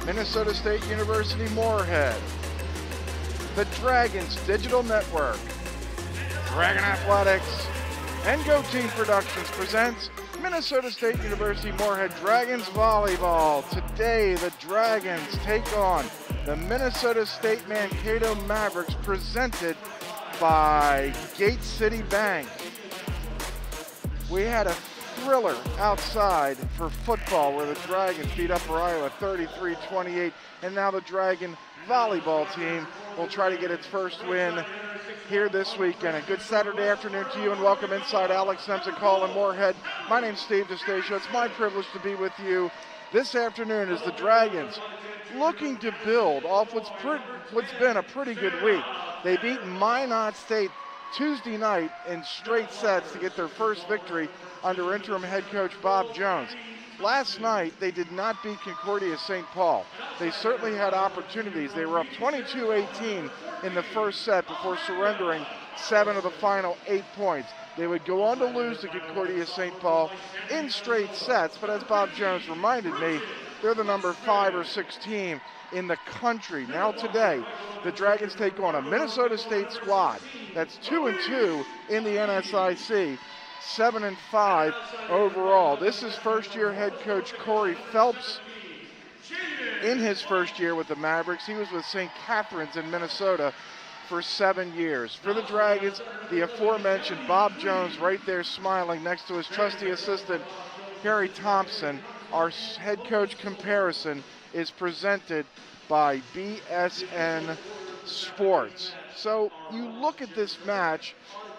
Minnesota State University Moorhead, the Dragons Digital Network, Dragon Athletics, and Go Team Productions presents Minnesota State University Moorhead Dragons Volleyball. Today, the Dragons take on the Minnesota State Mankato Mavericks, presented by Gate City Bank. We had a thriller outside for football where the Dragons beat Upper Iowa 33-28, and now the Dragon volleyball team will try to get its first win here this weekend. A good Saturday afternoon to you, and welcome inside Alex Simpson Call in Moorhead. My name's Steve DeStacio. It's my privilege to be with you this afternoon as the Dragons looking to build off what's been a pretty good week. They beat Minot State Tuesday night in straight sets to get their first victory under interim head coach Bob Jones. Last night, they did not beat Concordia St. Paul. They certainly had opportunities. They were up 22-18 in the first set before surrendering 7 of the final 8 points. They would go on to lose to Concordia St. Paul in straight sets, but as Bob Jones reminded me, they're the number 5 or 6 team in the country. Now today, the Dragons take on a Minnesota State squad that's 2-2 in the NSIC, 7-5 overall. This is first-year head coach Corey Phelps in his first year with the Mavericks. He was with St. Catharines in Minnesota for 7 years. For the Dragons, the aforementioned Bob Jones right there smiling next to his trusty assistant, Harry Thompson. Our head coach comparison is presented by BSN Sports. So you look at this match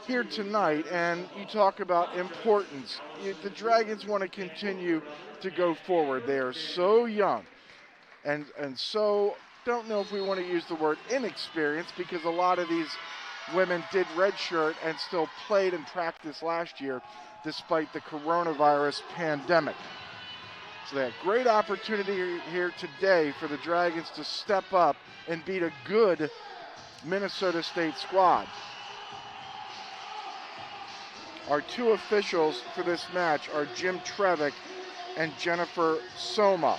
here tonight and you talk about importance. The Dragons want to continue to go forward. They are so young and so, don't know if we want to use the word inexperienced, because a lot of these women did redshirt and still played and practiced last year despite the coronavirus pandemic. So they had great opportunity here today for the Dragons to step up and beat a good Minnesota State squad. Our two officials for this match are Jim Trevick and Jennifer Soma.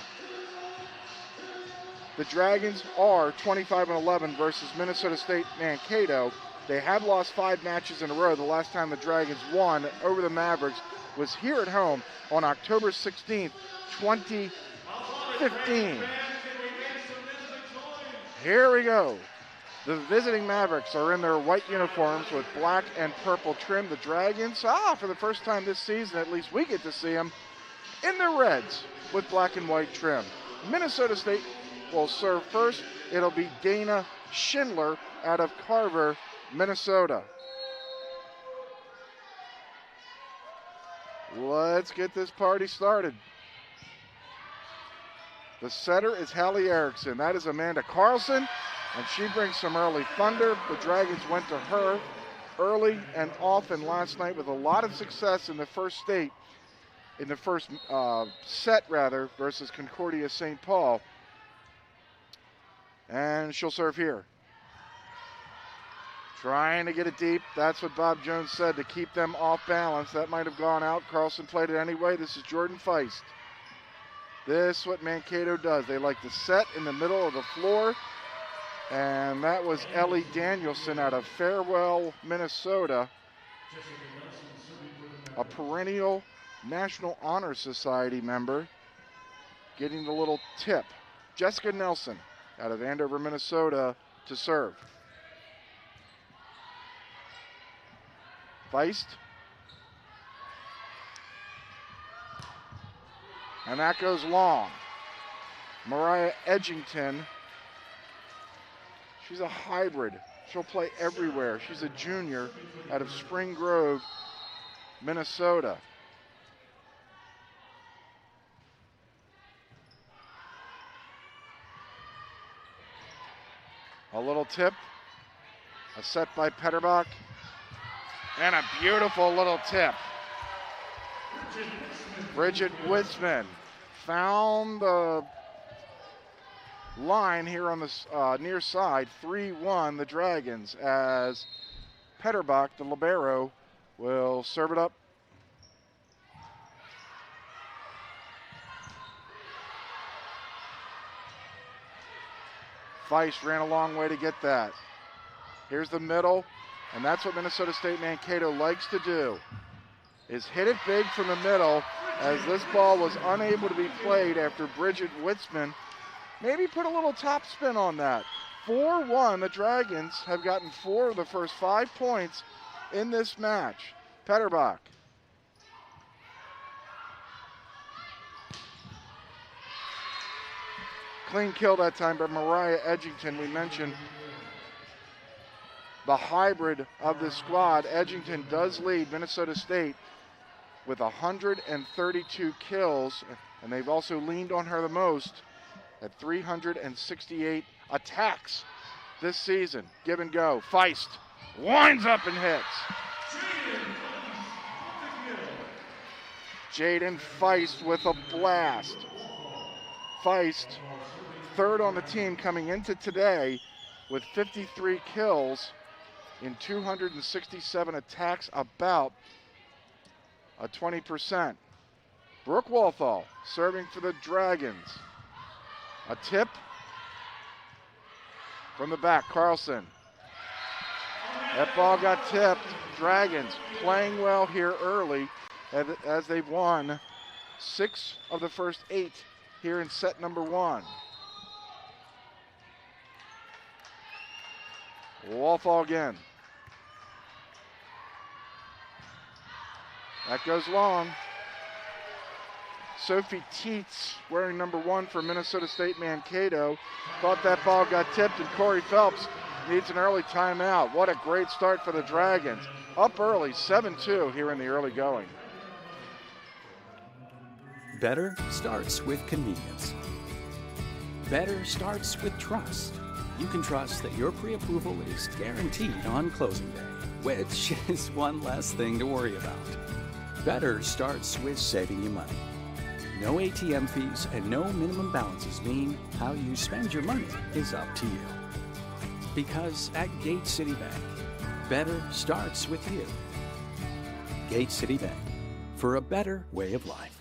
The Dragons are 25-11 versus Minnesota State Mankato. They have lost 5 matches in a row. The last time the Dragons won over the Mavericks was here at home on October 16th, 2015. Here we go. The visiting Mavericks are in their white uniforms with black and purple trim. The Dragons, for the first time this season, at least we get to see them, in their reds with black and white trim. Minnesota State will serve first. It'll be Dana Schindler out of Carver, Minnesota. Let's get this party started. The setter is Hallie Erickson. That is Amanda Carlson, and she brings some early thunder. The Dragons went to her early and often last night with a lot of success in the first set versus Concordia St. Paul. And she'll serve here. Trying to get it deep. That's what Bob Jones said, to keep them off balance. That might have gone out. Carlson played it anyway. This is Jordan Feist. This is what Mankato does. They like to set in the middle of the floor. And that was Ellie Danielson out of Farewell, Minnesota. A perennial National Honor Society member, getting the little tip. Jessica Nelson out of Andover, Minnesota, to serve. Feist. And that goes long. Mariah Edgington. She's a hybrid. She'll play everywhere. She's a junior out of Spring Grove, Minnesota. A little tip, a set by Petterbach, and a beautiful little tip. Bridget Witzman found the line here on the near side, 3-1 the Dragons, as Petterbach, the libero, will serve it up. Feist ran a long way to get that. Here's the middle, and that's what Minnesota State Mankato likes to do, is hit it big from the middle, as this ball was unable to be played after Bridget Witzman maybe put a little top spin on that. 4-1, the Dragons have gotten 4 of the first 5 points in this match. Petterbach. Clean kill that time by Mariah Edgington. We mentioned the hybrid of the squad. Edgington does lead Minnesota State with 132 kills, and they've also leaned on her the most at 368 attacks this season. Give and go. Feist winds up and hits. Jaden Feist with a blast. Feist, third on the team coming into today with 53 kills in 267 attacks, about a 20%. Brooke Walthall serving for the Dragons. A tip from the back, Carlson. That ball got tipped. Dragons playing well here early as they've won 6 of the first 8 here in set number 1. Walthall again. That goes long. Sophie Teets, wearing number 1 for Minnesota State Mankato, thought that ball got tipped, and Corey Phelps needs an early timeout. What a great start for the Dragons. Up early, 7-2 here in the early going. Better starts with convenience. Better starts with trust. You can trust that your pre-approval is guaranteed on closing day, which is one less thing to worry about. Better starts with saving you money. No ATM fees and no minimum balances mean how you spend your money is up to you. Because at Gate City Bank, better starts with you. Gate City Bank, for a better way of life.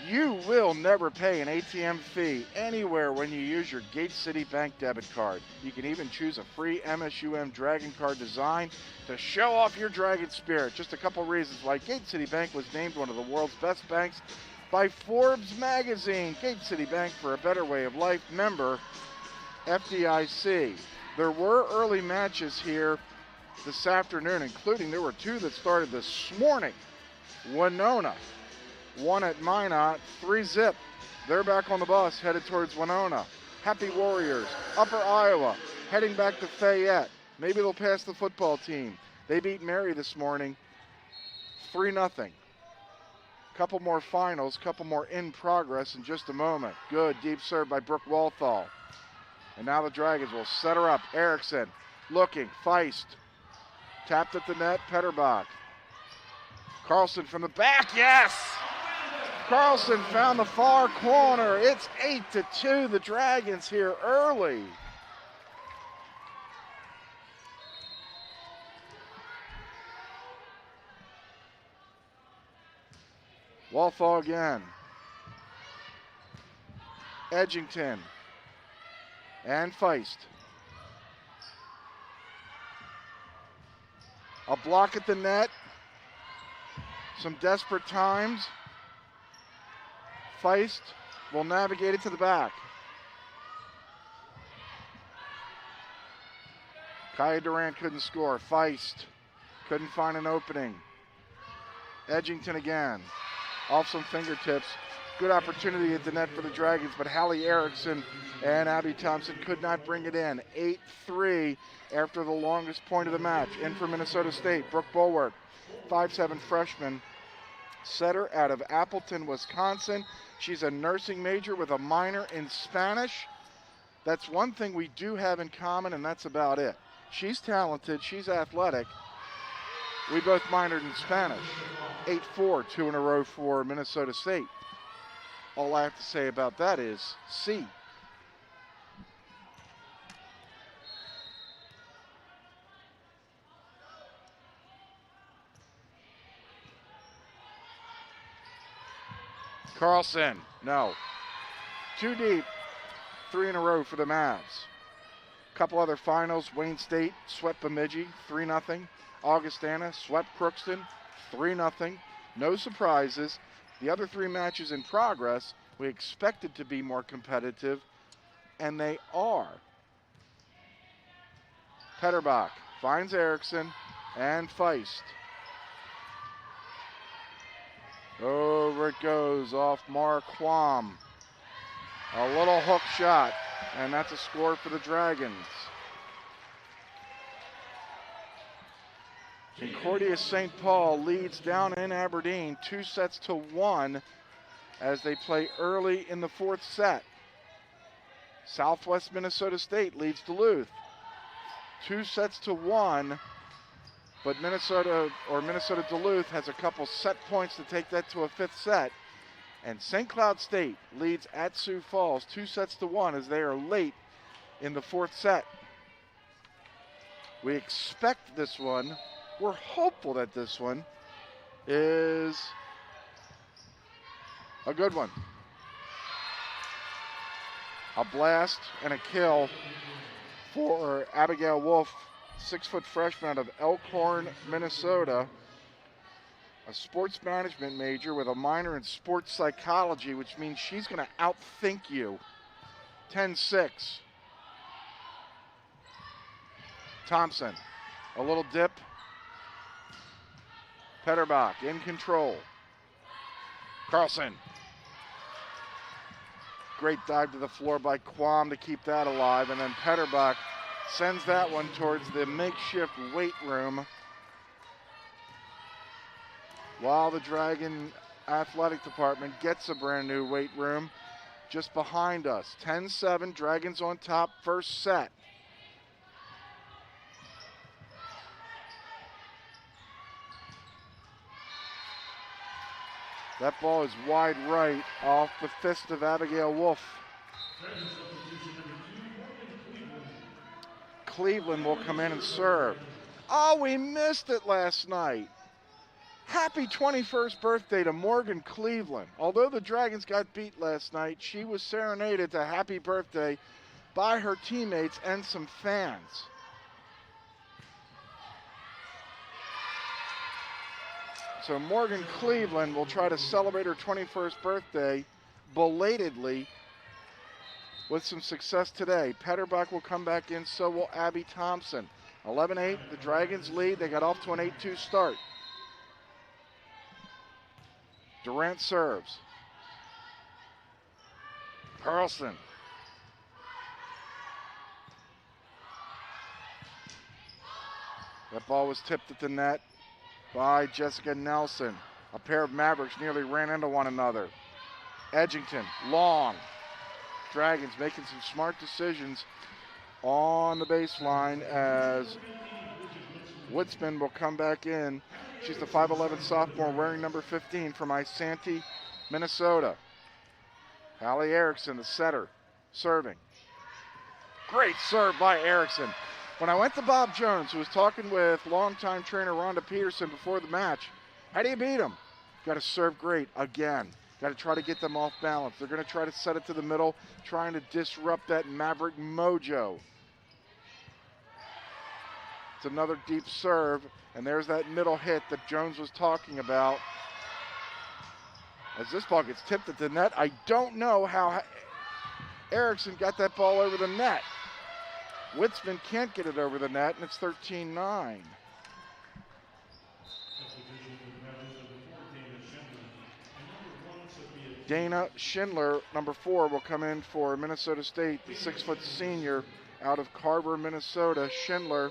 You will never pay an ATM fee anywhere when you use your Gate City Bank debit card. You can even choose a free MSUM Dragon card design to show off your Dragon spirit. Just a couple reasons why Gate City Bank was named one of the world's best banks by Forbes magazine. Gate City Bank, for a better way of life, member FDIC. There were early matches here this afternoon, including there were 2 that started this morning. Winona won at Minot, 3-zip. They're back on the bus, headed towards Winona. Happy Warriors, Upper Iowa, heading back to Fayette. Maybe they'll pass the football team. They beat Mary this morning, 3-0. Couple more finals, couple more in progress in just a moment. Good deep serve by Brooke Walthall. And now the Dragons will set her up. Erickson looking, Feist. Tapped at the net, Petterbach. Carlson from the back, yes! Carlson found the far corner. It's 8-2, the Dragons here early. Walthall again. Edgington. And Feist. A block at the net. Some desperate times. Feist will navigate it to the back. Kaya Durant couldn't score. Feist couldn't find an opening. Edgington again. Off some fingertips. Good opportunity at the net for the Dragons, but Hallie Erickson and Abby Thompson could not bring it in. 8-3 after the longest point of the match. In for Minnesota State, Brooke Bulwark, 5'7" freshman, setter out of Appleton, Wisconsin. She's a nursing major with a minor in Spanish. That's one thing we do have in common, and that's about it. She's talented, she's athletic. We both minored in Spanish. 8-4, 2 in a row for Minnesota State. All I have to say about that is C. Carlson, no. Too deep. 3 in a row for the Mavs. Couple other finals, Wayne State swept Bemidji 3-0. Augustana swept Crookston 3-0. No surprises. The other 3 matches in progress, we expected to be more competitive, and they are. Petterbach finds Erickson and Feist. Over it goes off Marquam. A little hook shot, and that's a score for the Dragons. Concordia St. Paul leads down in Aberdeen 2-1 as they play early in the 4th set. Southwest Minnesota State leads Duluth 2-1, but Minnesota Duluth has a couple set points to take that to a 5th set. And St. Cloud State leads at Sioux Falls 2-1 as they are late in the 4th set. We expect this one. We're hopeful that this one is a good one. A blast and a kill for Abigail Wolf, 6-foot freshman out of Elkhorn, Minnesota. A sports management major with a minor in sports psychology, which means she's going to outthink you. 10-6. Thompson, a little dip. Petterbach in control. Carlson. Great dive to the floor by Quam to keep that alive, and then Petterbach sends that one towards the makeshift weight room, while the Dragon athletic department gets a brand new weight room just behind us. 10-7, Dragons on top, first set. That ball is wide right off the fist of Abigail Wolf. Cleveland will come in and serve. Oh, we missed it last night. Happy 21st birthday to Morgan Cleveland. Although the Dragons got beat last night, she was serenaded to happy birthday by her teammates and some fans. So Morgan Cleveland will try to celebrate her 21st birthday belatedly with some success today. Petterbach will come back in, so will Abby Thompson. 11-8, the Dragons lead. They got off to an 8-2 start. Durant serves. Carlson. That ball was tipped at the net by Jessica Nelson. A pair of Mavericks nearly ran into one another. Edgington, long. Dragons making some smart decisions on the baseline as Woodsman will come back in. She's the 5'11 sophomore wearing number 15 from Isanti, Minnesota. Hallie Erickson, the setter, serving. Great serve by Erickson. When I went to Bob Jones, who was talking with longtime trainer Rhonda Peterson before the match, how do you beat them? Got to serve great again. Got to try to get them off balance. They're going to try to set it to the middle, trying to disrupt that Maverick mojo. It's another deep serve, and there's that middle hit that Jones was talking about. As this ball gets tipped at the net, I don't know how Erickson got that ball over the net. Witzman can't get it over the net, and it's 13-9. Dana Schindler, number 4, will come in for Minnesota State, the 6-foot senior out of Carver, Minnesota. Schindler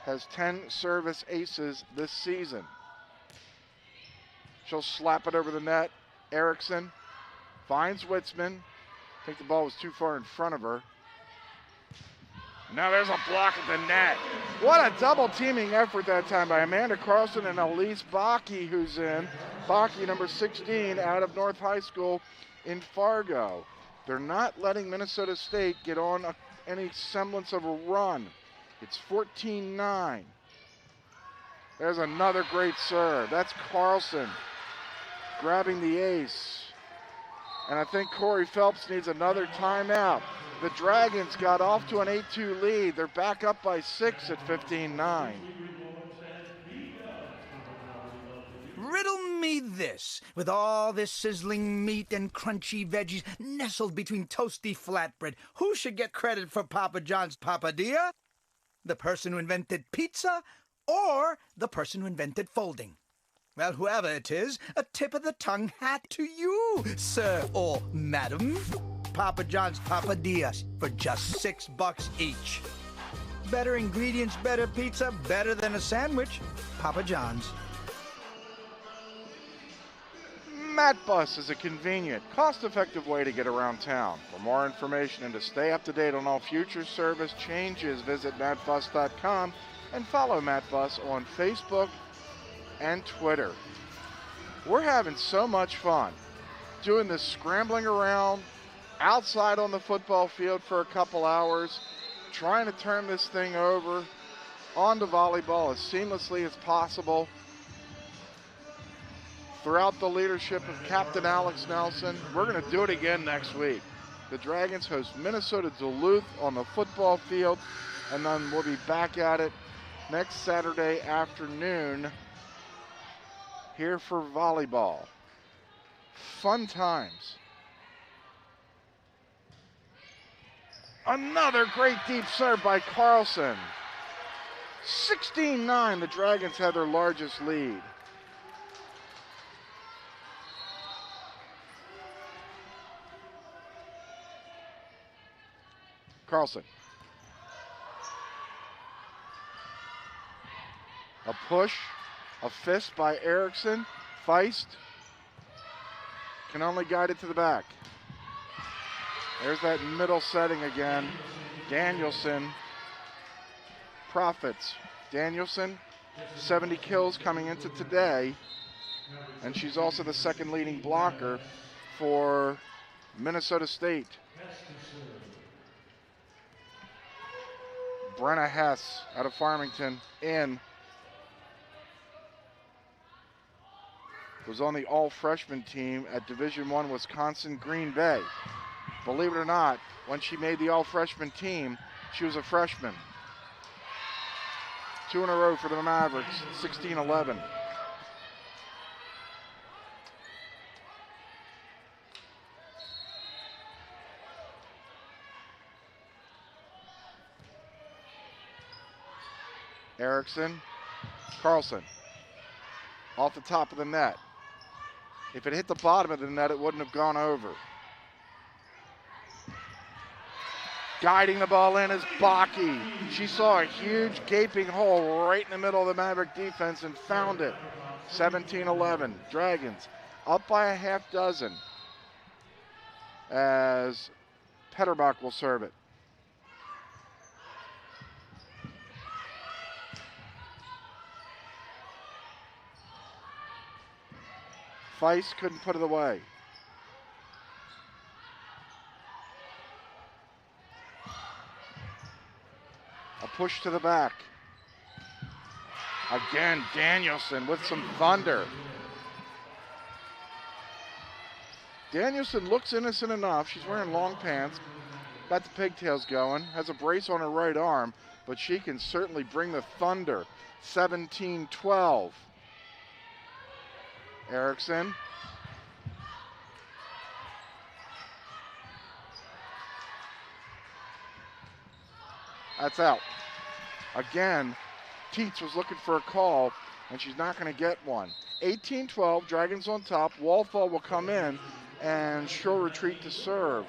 has 10 service aces this season. She'll slap it over the net. Erickson finds Witzman. I think the ball was too far in front of her. Now there's a block at the net. What a double teaming effort that time by Amanda Carlson and Elise Bakke, who's in. Bakke, number 16, out of North High School in Fargo. They're not letting Minnesota State get on any semblance of a run. It's 14-9. There's another great serve. That's Carlson grabbing the ace. And I think Corey Phelps needs another timeout. The Dragons got off to an 8-2 lead. They're back up by 6 at 15-9. Riddle me this, with all this sizzling meat and crunchy veggies nestled between toasty flatbread, who should get credit for Papa John's papadilla? The person who invented pizza or the person who invented folding? Well, whoever it is, a tip of the tongue hat to you, sir or madam. Papa John's papadillas for just $6 each. Better ingredients, better pizza, better than a sandwich. Papa John's. Matt Bus is a convenient, cost-effective way to get around town. For more information and to stay up to date on all future service changes, visit mattbus.com and follow Matt Bus on Facebook and Twitter. We're having so much fun doing this scrambling around outside on the football field for a couple hours, trying to turn this thing over onto volleyball as seamlessly as possible. Throughout the leadership of Captain Alex Nelson, we're going to do it again next week. The Dragons host Minnesota Duluth on the football field, and then we'll be back at it next Saturday afternoon here for volleyball. Fun times. Another great deep serve by Carlson. 16-9, the Dragons had their largest lead. Carlson. A push, a fist by Erickson. Feist can only guide it to the back. There's that middle setting again. Danielson profits. Danielson, 70 kills coming into today, and she's also the second leading blocker for Minnesota State. Brenna Hess out of Farmington was on the all-freshman team at Division I Wisconsin Green Bay. Believe it or not, when she made the all-freshman team, she was a freshman. 2 in a row for the Mavericks, 16-11. Erickson, Carlson, off the top of the net. If it hit the bottom of the net, it wouldn't have gone over. Guiding the ball in is Bakke. She saw a huge gaping hole right in the middle of the Maverick defense and found it. 17-11, Dragons up by a half dozen as Petterbach will serve it. Feist couldn't put it away. A push to the back. Again, Danielson with some thunder. Danielson looks innocent enough. She's wearing long pants, got the pigtails going, has a brace on her right arm, but she can certainly bring the thunder. 17-12. Erickson. That's out. Again, Teets was looking for a call, and she's not going to get one. 18-12, Dragons on top. Walthall will come in, and she'll retreat to serve.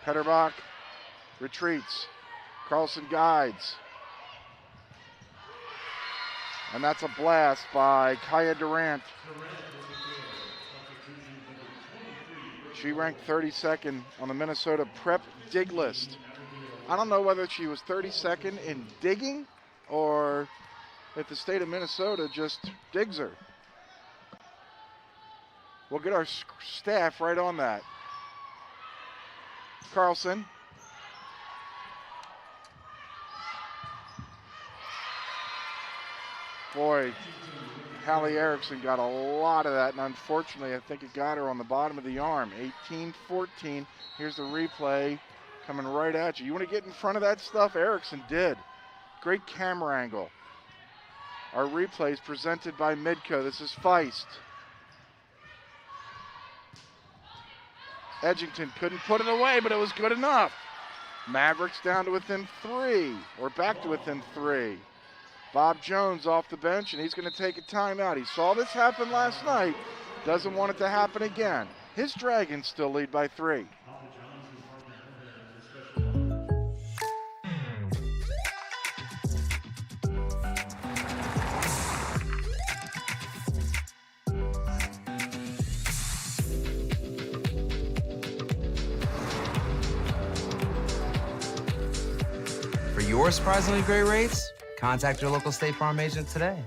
Petterbach retreats. Carlson guides. And that's a blast by Kaya Durant. She ranked 32nd on the Minnesota Prep dig list. I don't know whether she was 32nd in digging or if the state of Minnesota just digs her. We'll get our staff right on that. Carlson. Boy, Hallie Erickson got a lot of that, and unfortunately, I think it got her on the bottom of the arm. 18-14. Here's the replay coming right at you. You want to get in front of that stuff? Erickson did. Great camera angle. Our replay is presented by Midco. This is Feist. Edgington couldn't put it away, but it was good enough. Mavericks down to within 3, or back to within 3. Bob Jones off the bench, and he's going to take a timeout. He saw this happen last night. Doesn't want it to happen again. His Dragons still lead by 3. For your surprisingly great rates, contact your local State Farm agent today.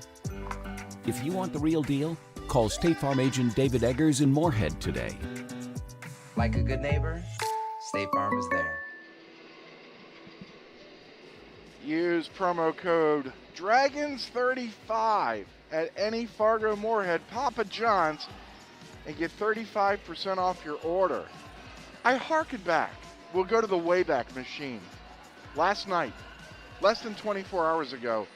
If you want the real deal, call State Farm agent David Eggers in Moorhead today. Like a good neighbor, State Farm is there. Use promo code DRAGONS35 at any Fargo Moorhead Papa John's and get 35% off your order. I harken back. We'll go to the Wayback Machine. Last night, less than 24 hours ago,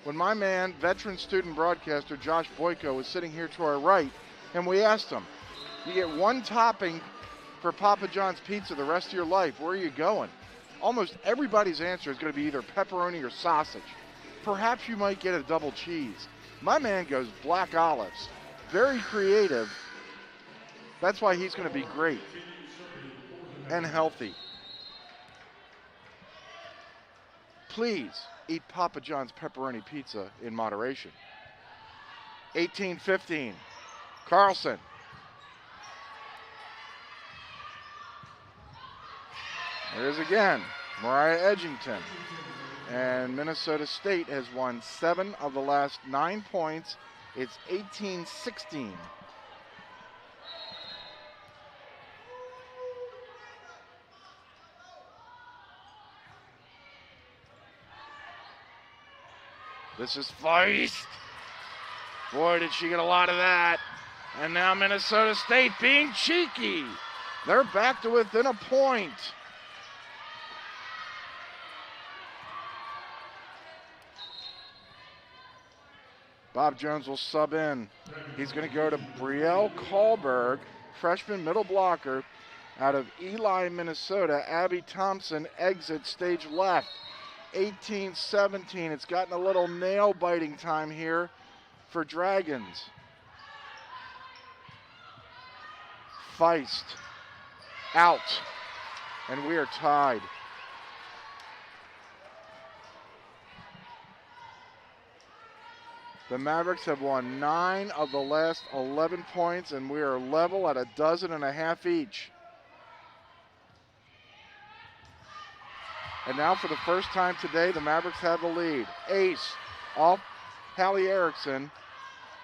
when my man, veteran student broadcaster Josh Boyko was sitting here to our right, and we asked him, you get one topping for Papa John's pizza the rest of your life, where are you going? Almost everybody's answer is going to be either pepperoni or sausage. Perhaps you might get a double cheese. My man goes black olives. Very creative. That's why he's going to be great and healthy. Please eat Papa John's pepperoni pizza in moderation. 18-15. Carlson. There it is again. Mariah Edgington. And Minnesota State has won 7 of the last 9 points. It's 18-16. This is Feist. Boy, did she get a lot of that. And now Minnesota State being cheeky. They're back to within a point. Bob Jones will sub in. He's going to go to Brielle Kahlberg, freshman middle blocker out of Ely, Minnesota. Abby Thompson exits stage left. 18-17. It's gotten a little nail-biting time here for Dragons. Feist out, and we are tied. The Mavericks have won 9 of the last 11 points, and we are level at 12.5 each. And now for the first time today, the Mavericks have the lead. Ace off Hallie Erickson.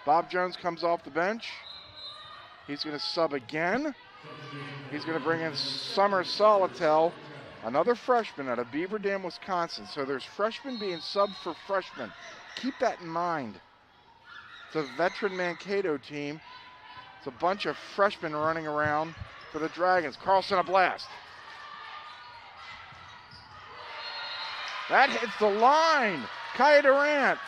Bob Jones comes off the bench. He's going to sub again. He's going to bring in Summer Solitel, another freshman out of Beaver Dam, Wisconsin. So there's freshmen being subbed for freshmen. Keep that in mind. It's a veteran Mankato team. It's a bunch of freshmen running around for the Dragons. Carlson a blast. That hits the line. Kaya Durant.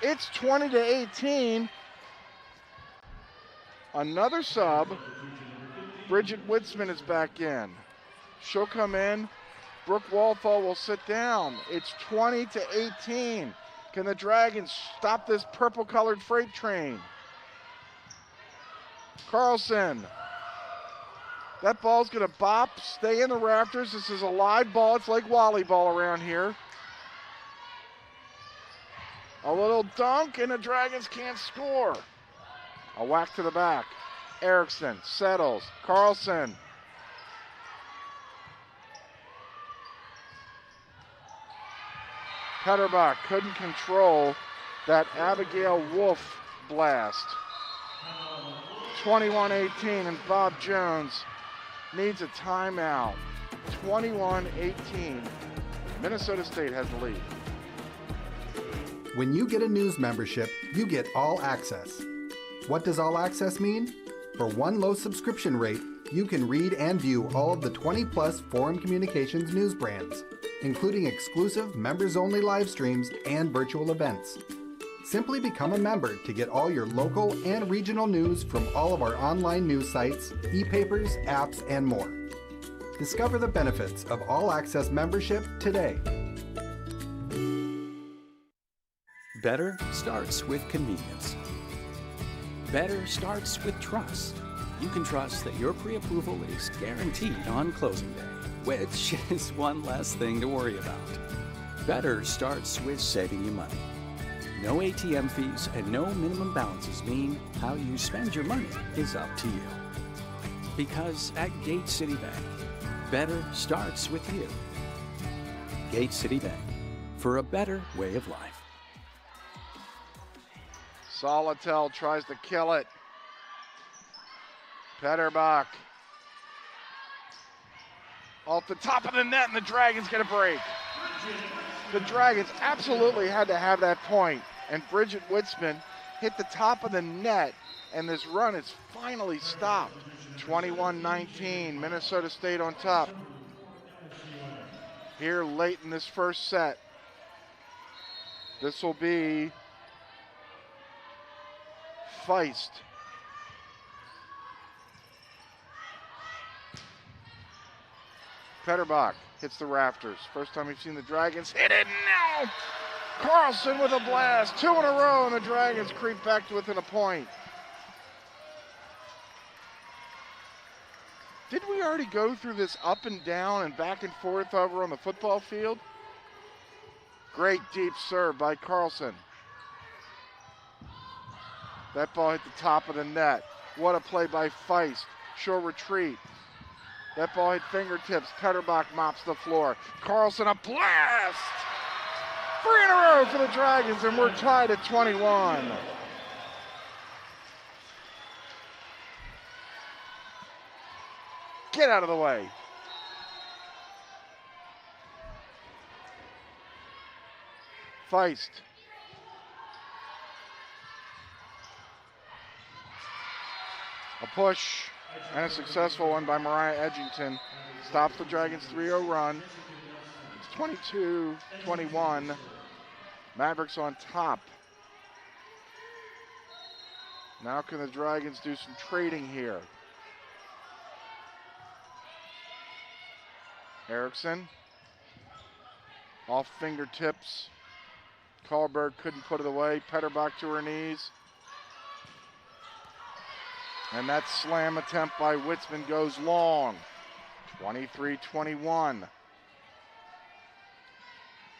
It's 20-18. Another sub. Bridget Witzman is back in. She'll come in. Brooke Walthall will sit down. It's 20-18. Can the Dragons stop this purple-colored freight train? Carlson. That ball's going to bop, stay in the rafters. This is a live ball. It's like volleyball around here. A little dunk, and the Dragons can't score. A whack to the back. Erickson settles. Carlson. Petterbach couldn't control that Abigail Wolf blast. 21-18, and Bob Jones needs a timeout. 21-18. Minnesota State has the lead. When you get a news membership, you get all access. What does all access mean? For one low subscription rate, you can read and view all of the 20-plus Forum Communications news brands, including exclusive members-only live streams and virtual events. Simply become a member to get all your local and regional news from all of our online news sites, e-papers, apps, and more. Discover the benefits of All Access membership today. Better starts with convenience. Better starts with trust. You can trust that your pre-approval is guaranteed on closing day, which is one less thing to worry about. Better starts with saving you money. No ATM fees and no minimum balances mean how you spend your money is up to you. Because at Gate City Bank, better starts with you. Gate City Bank, for a better way of life. Solitel tries to kill it. Petterbach off the top of the net, and the Dragons get a break. The Dragons absolutely had to have that point, and Bridget Witzman hit the top of the net, and this run is finally stopped. 21-19, Minnesota State on top. Here late in this first set, this will be Feist. Petterbach hits the rafters. First time we've seen the Dragons hit it now. Carlson with a blast. 2 in a row, and the Dragons creep back to within a point. Did we already go through this up and down and back and forth over on the football field? Great deep serve by Carlson. That ball hit the top of the net. What a play by Feist. Short retreat. That ball hit fingertips. Petterbach mops the floor. Carlson, a blast! 3 in a row for the Dragons, and we're tied at 21. Get out of the way. Feist. A push and a successful one by Mariah Edgington. Stops the Dragons' 3-0 run. It's 22-21. Mavericks on top. Now can the Dragons do some trading here? Erickson. Off fingertips. Karlberg couldn't put it away. Petterbach to her knees. And that slam attempt by Witzman goes long. 23-21.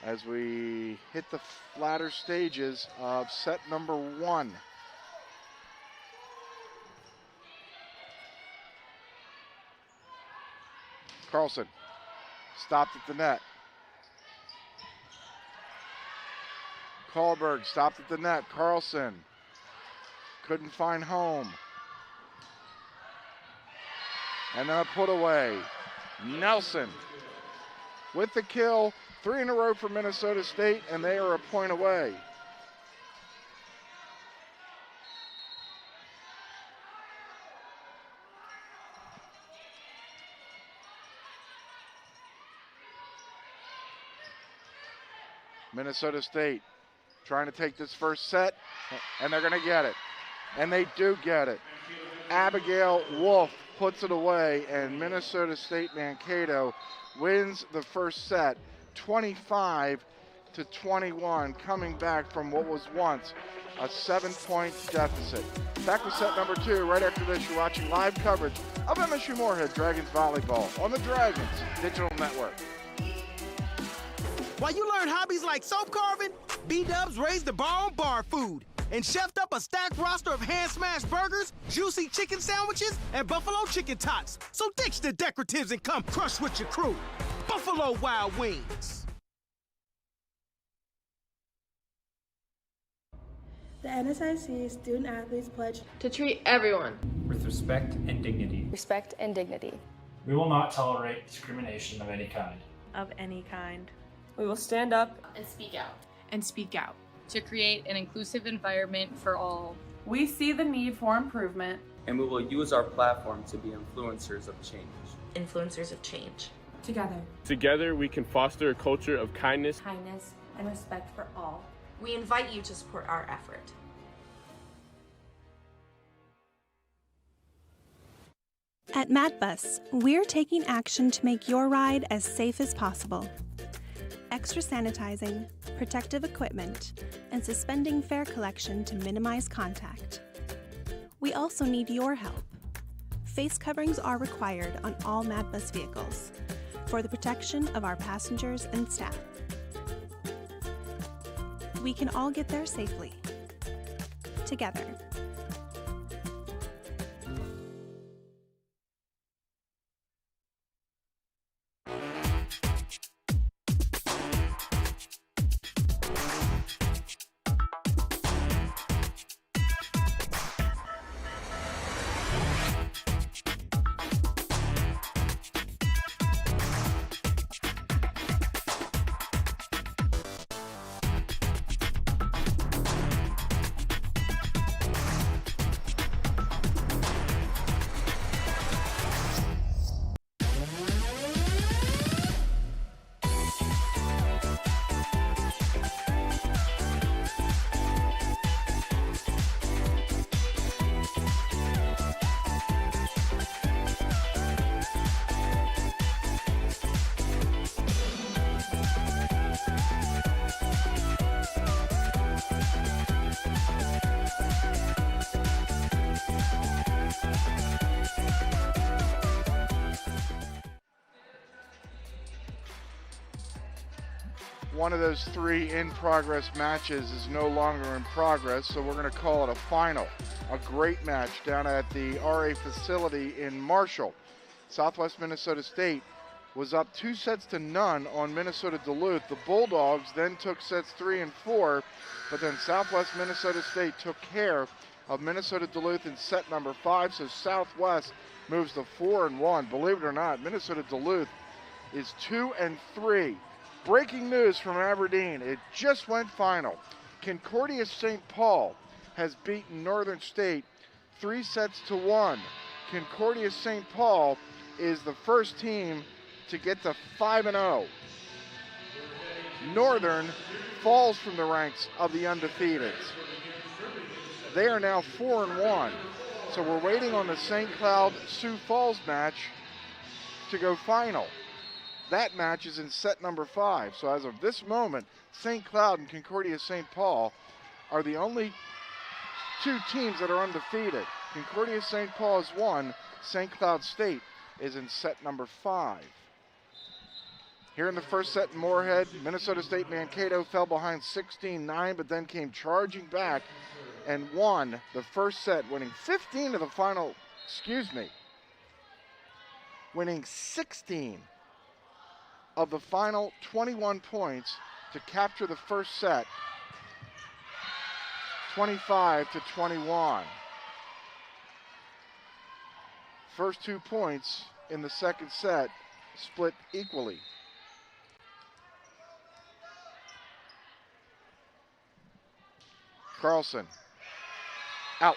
As we hit the latter stages of set number 1. Carlson stopped at the net. Karlberg stopped at the net. Carlson couldn't find home. And then a put away. Nelson with the kill. 3 in a row for Minnesota State, and they are a point away. Minnesota State trying to take this first set, and they're going to get it. And they do get it. Abigail Wolf puts it away, and Minnesota State Mankato wins the first set 25-21, coming back from what was once a 7-point deficit. Back with set number 2 right after this. You're watching live coverage of MSU Moorhead Dragons Volleyball on the Dragons Digital Network. While you learn hobbies like soap carving, B-Dubs raised the bar on bar food and chefed up a stacked roster of hand-smashed burgers, juicy chicken sandwiches, and buffalo chicken tots. So ditch the decoratives and come crush with your crew. Buffalo Wild Wings. The NSIC Student Athletes pledge to treat everyone with respect and dignity. Respect and dignity. We will not tolerate discrimination of any kind. Of any kind. We will stand up and speak out. And speak out. To create an inclusive environment for all. We see the need for improvement. And we will use our platform to be influencers of change. Influencers of change. Together we can foster a culture of kindness, and respect for all. We invite you to support our effort. At MatBus, we're taking action to make your ride as safe as possible. Extra sanitizing, protective equipment, and suspending fare collection to minimize contact. We also need your help. Face coverings are required on all MatBus vehicles for the protection of our passengers and staff. We can all get there safely. Together. One of those 3 in-progress matches is no longer in progress, so we're going to call it a final. A great match down at the RA facility in Marshall. Southwest Minnesota State was up 2-0 on Minnesota Duluth. The Bulldogs then took sets 3 and 4, but then Southwest Minnesota State took care of Minnesota Duluth in set number 5, so Southwest moves to 4-1. Believe it or not, Minnesota Duluth is 2-3. Breaking news from Aberdeen, it just went final. Concordia St. Paul has beaten Northern State 3-1. Concordia St. Paul is the first team to get to 5-0. Northern falls from the ranks of the undefeateds. They are now 4-1. So we're waiting on the St. Cloud Sioux Falls match to go final. That match is in set number 5. So as of this moment, St. Cloud and Concordia St. Paul are the only 2 teams that are undefeated. Concordia St. Paul is 1. St. Cloud State is in set number 5. Here in the first set in Moorhead, Minnesota State Mankato fell behind 16-9, but then came charging back and won the first set, winning 15 of the final, winning 16 of the final 21 points to capture the first set, 25-21. First 2 points in the second set split equally. Carlson, out.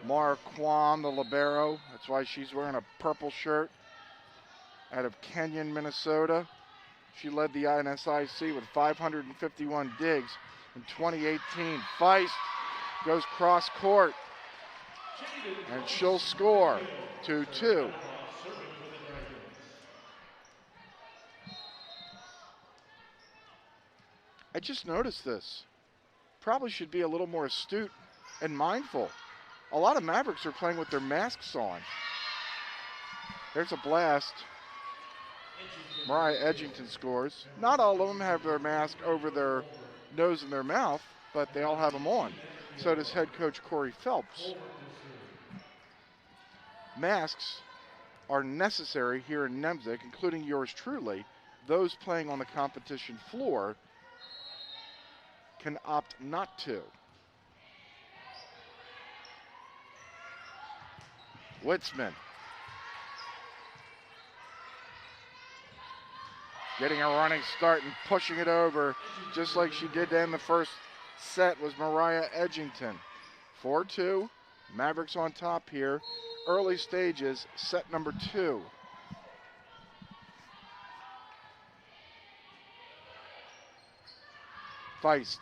Mara Kwam, the libero. That's why she's wearing a purple shirt. Out of Kenyon, Minnesota. She led the NSIC with 551 digs in 2018. Feist goes cross court. And she'll score 2-2. I just noticed this. Probably should be a little more astute and mindful. A lot of Mavericks are playing with their masks on. There's a blast. Mariah Edgington scores. Not all of them have their mask over their nose and their mouth, but they all have them on. So does head coach Corey Phelps. Masks are necessary here in Nemzik, including yours truly. Those playing on the competition floor can opt not to. Witzman. Getting a running start and pushing it over, just like she did to end the first set, was Mariah Edgington. 4-2, Mavericks on top here. Early stages, set number 2. Feist.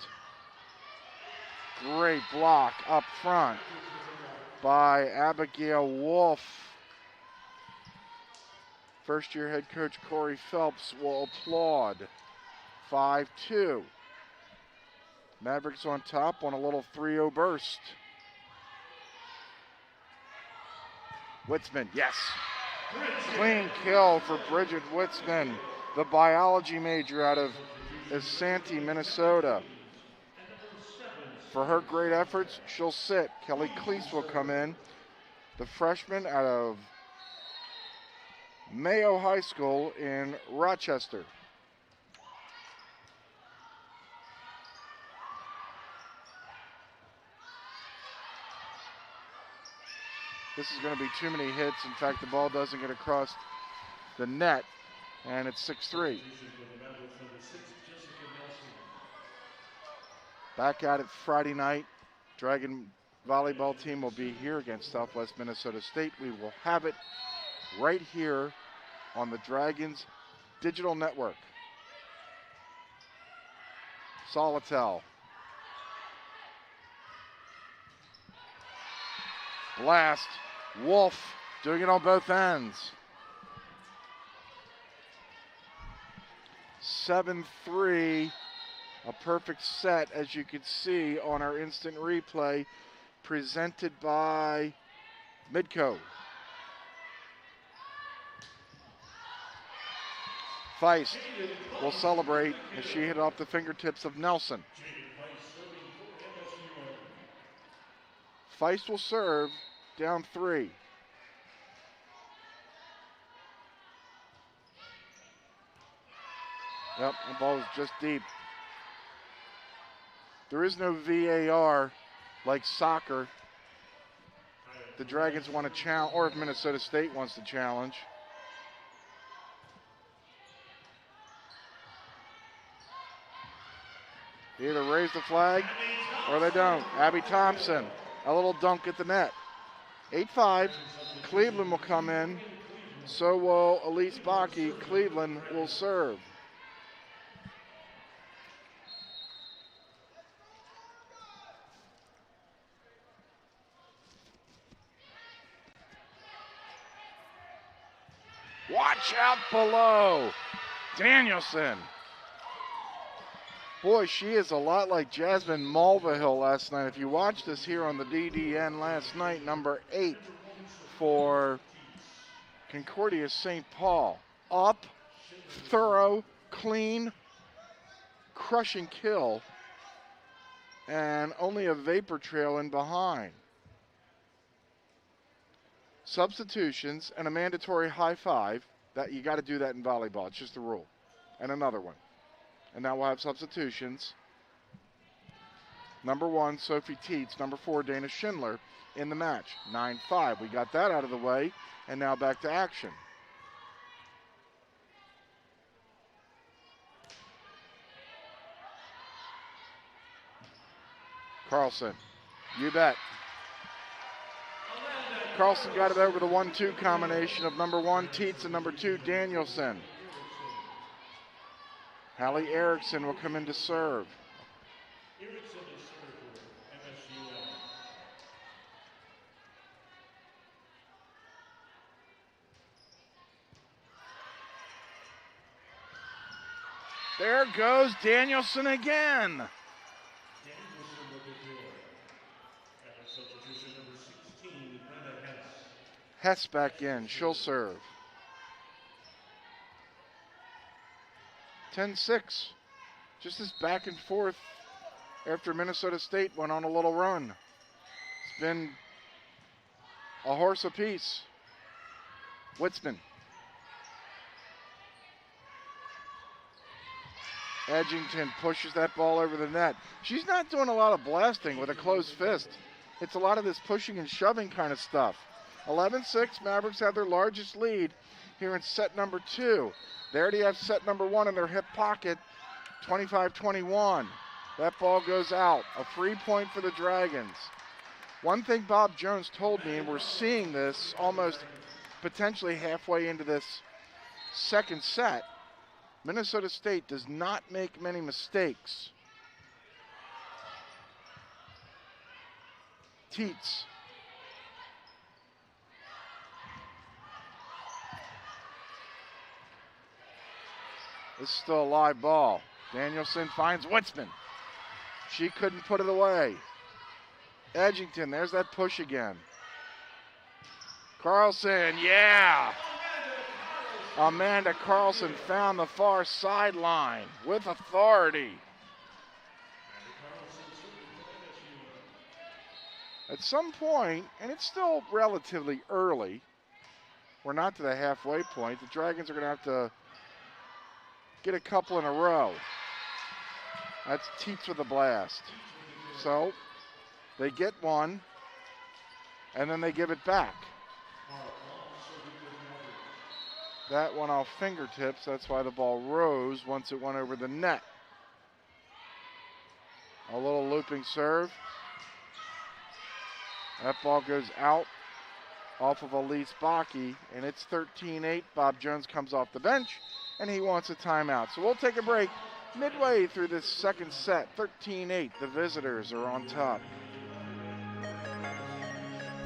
Great block up front by Abigail Wolf. First-year head coach Corey Phelps will applaud. 5-2. Mavericks on top on a little 3-0 burst. Witzman, yes. Clean kill for Bridget Witzman, the biology major out of Isanti, Minnesota. For her great efforts, she'll sit. Kelly Cleese will come in, the freshman out of Mayo High School in Rochester. This is going to be too many hits. In fact, the ball doesn't get across the net, and it's 6-3. Back at it Friday night. Dragon volleyball team will be here against Southwest Minnesota State. We will have it right here on the Dragons digital network. Solitel. Blast. Wolf doing it on both ends. 7-3. A perfect set, as you can see on our instant replay, presented by Midco. Feist will celebrate as she hit off the fingertips of Nelson. Feist will serve, down 3. Yep, the ball is just deep. There is no VAR like soccer. The Dragons want to challenge, or if Minnesota State wants to challenge. They either raise the flag or they don't. Abby Thompson, a little dunk at the net. 8-5, Cleveland will come in. So will Elise Bakke. Cleveland will serve. Watch out below. Danielson. Boy, she is a lot like Jasmine Mulvihill last night. If you watched us here on the DDN last night, number 8 for Concordia St. Paul. Up, thorough, clean, crushing kill, and only a vapor trail in behind. Substitutions and a mandatory high five. That you got to do that in volleyball. It's just a rule. And another one. And now we'll have substitutions. Number 1, Sophie Tietz. Number 4, Dana Schindler in the match. 9-5. We got that out of the way. And now back to action. Carlson. You bet. Carlson got it over the 1-2 combination of number 1, Tietz, and number 2, Danielson. Hallie Erickson will come in to serve. There goes Danielson again. Hess back in, she'll serve. 10-6, just this back and forth after Minnesota State went on a little run. It's been a horse apiece. Witzman. Edgington pushes that ball over the net. She's not doing a lot of blasting with a closed fist. It's a lot of this pushing and shoving kind of stuff. 11-6, Mavericks have their largest lead here in set number 2. They already have set number 1 in their hip pocket, 25-21. That ball goes out, a free point for the Dragons. One thing Bob Jones told me, and we're seeing this almost potentially halfway into this second set, Minnesota State does not make many mistakes. Teets. This is still a live ball. Danielson finds Witzman. She couldn't put it away. Edgington, there's that push again. Carlson, yeah! Amanda Carlson found the far sideline with authority. At some point, and it's still relatively early, we're not to the halfway point, the Dragons are going to have to get a couple in a row. That's Teets with a blast. So they get one, and then they give it back. That one off fingertips, that's why the ball rose once it went over the net. A little looping serve. That ball goes out off of Elise Bakke, and it's 13-8. Bob Jones comes off the bench, and he wants a timeout. So we'll take a break midway through this second set. 13-8, the visitors are on top.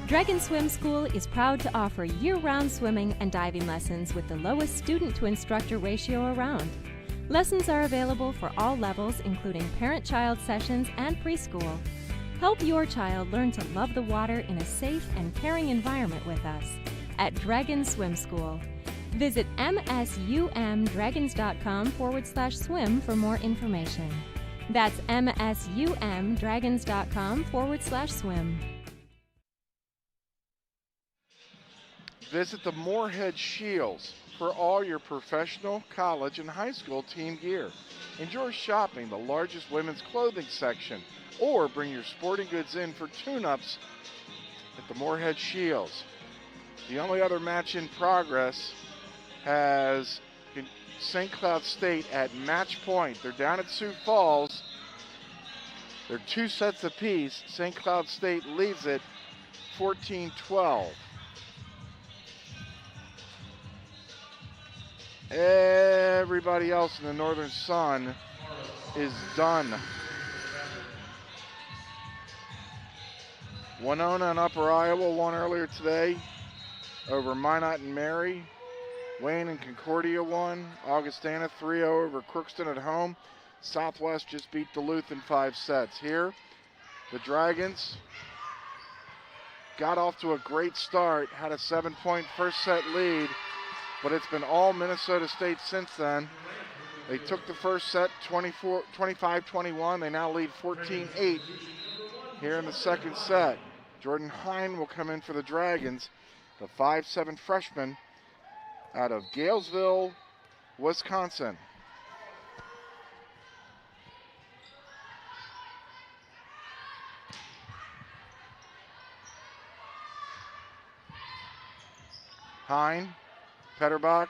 Dragon Swim School is proud to offer year-round swimming and diving lessons with the lowest student-to-instructor ratio around. Lessons are available for all levels, including parent-child sessions and preschool. Help your child learn to love the water in a safe and caring environment with us at Dragon Swim School. Visit msumdragons.com/swim for more information. That's msumdragons.com/swim. Visit the Moorhead Shields for all your professional, college, and high school team gear. Enjoy shopping the largest women's clothing section, or bring your sporting goods in for tune-ups at the Moorhead Shields. The only other match in progress has St. Cloud State at match point. They're down at Sioux Falls. They're 2 sets apiece. St. Cloud State leads it 14-12. Everybody else in the Northern Sun is done. Winona and Upper Iowa won earlier today over Minot and Mary. Wayne and Concordia won. Augustana 3-0 over Crookston at home. Southwest just beat Duluth in 5 sets. Here, the Dragons got off to a great start, had a 7-point first set lead, but it's been all Minnesota State since then. They took the first set 25-21. They now lead 14-8 here in the second set. Jordan Hine will come in for the Dragons, the 5'7" freshman out of Galesville, Wisconsin. Hine, Petterbach.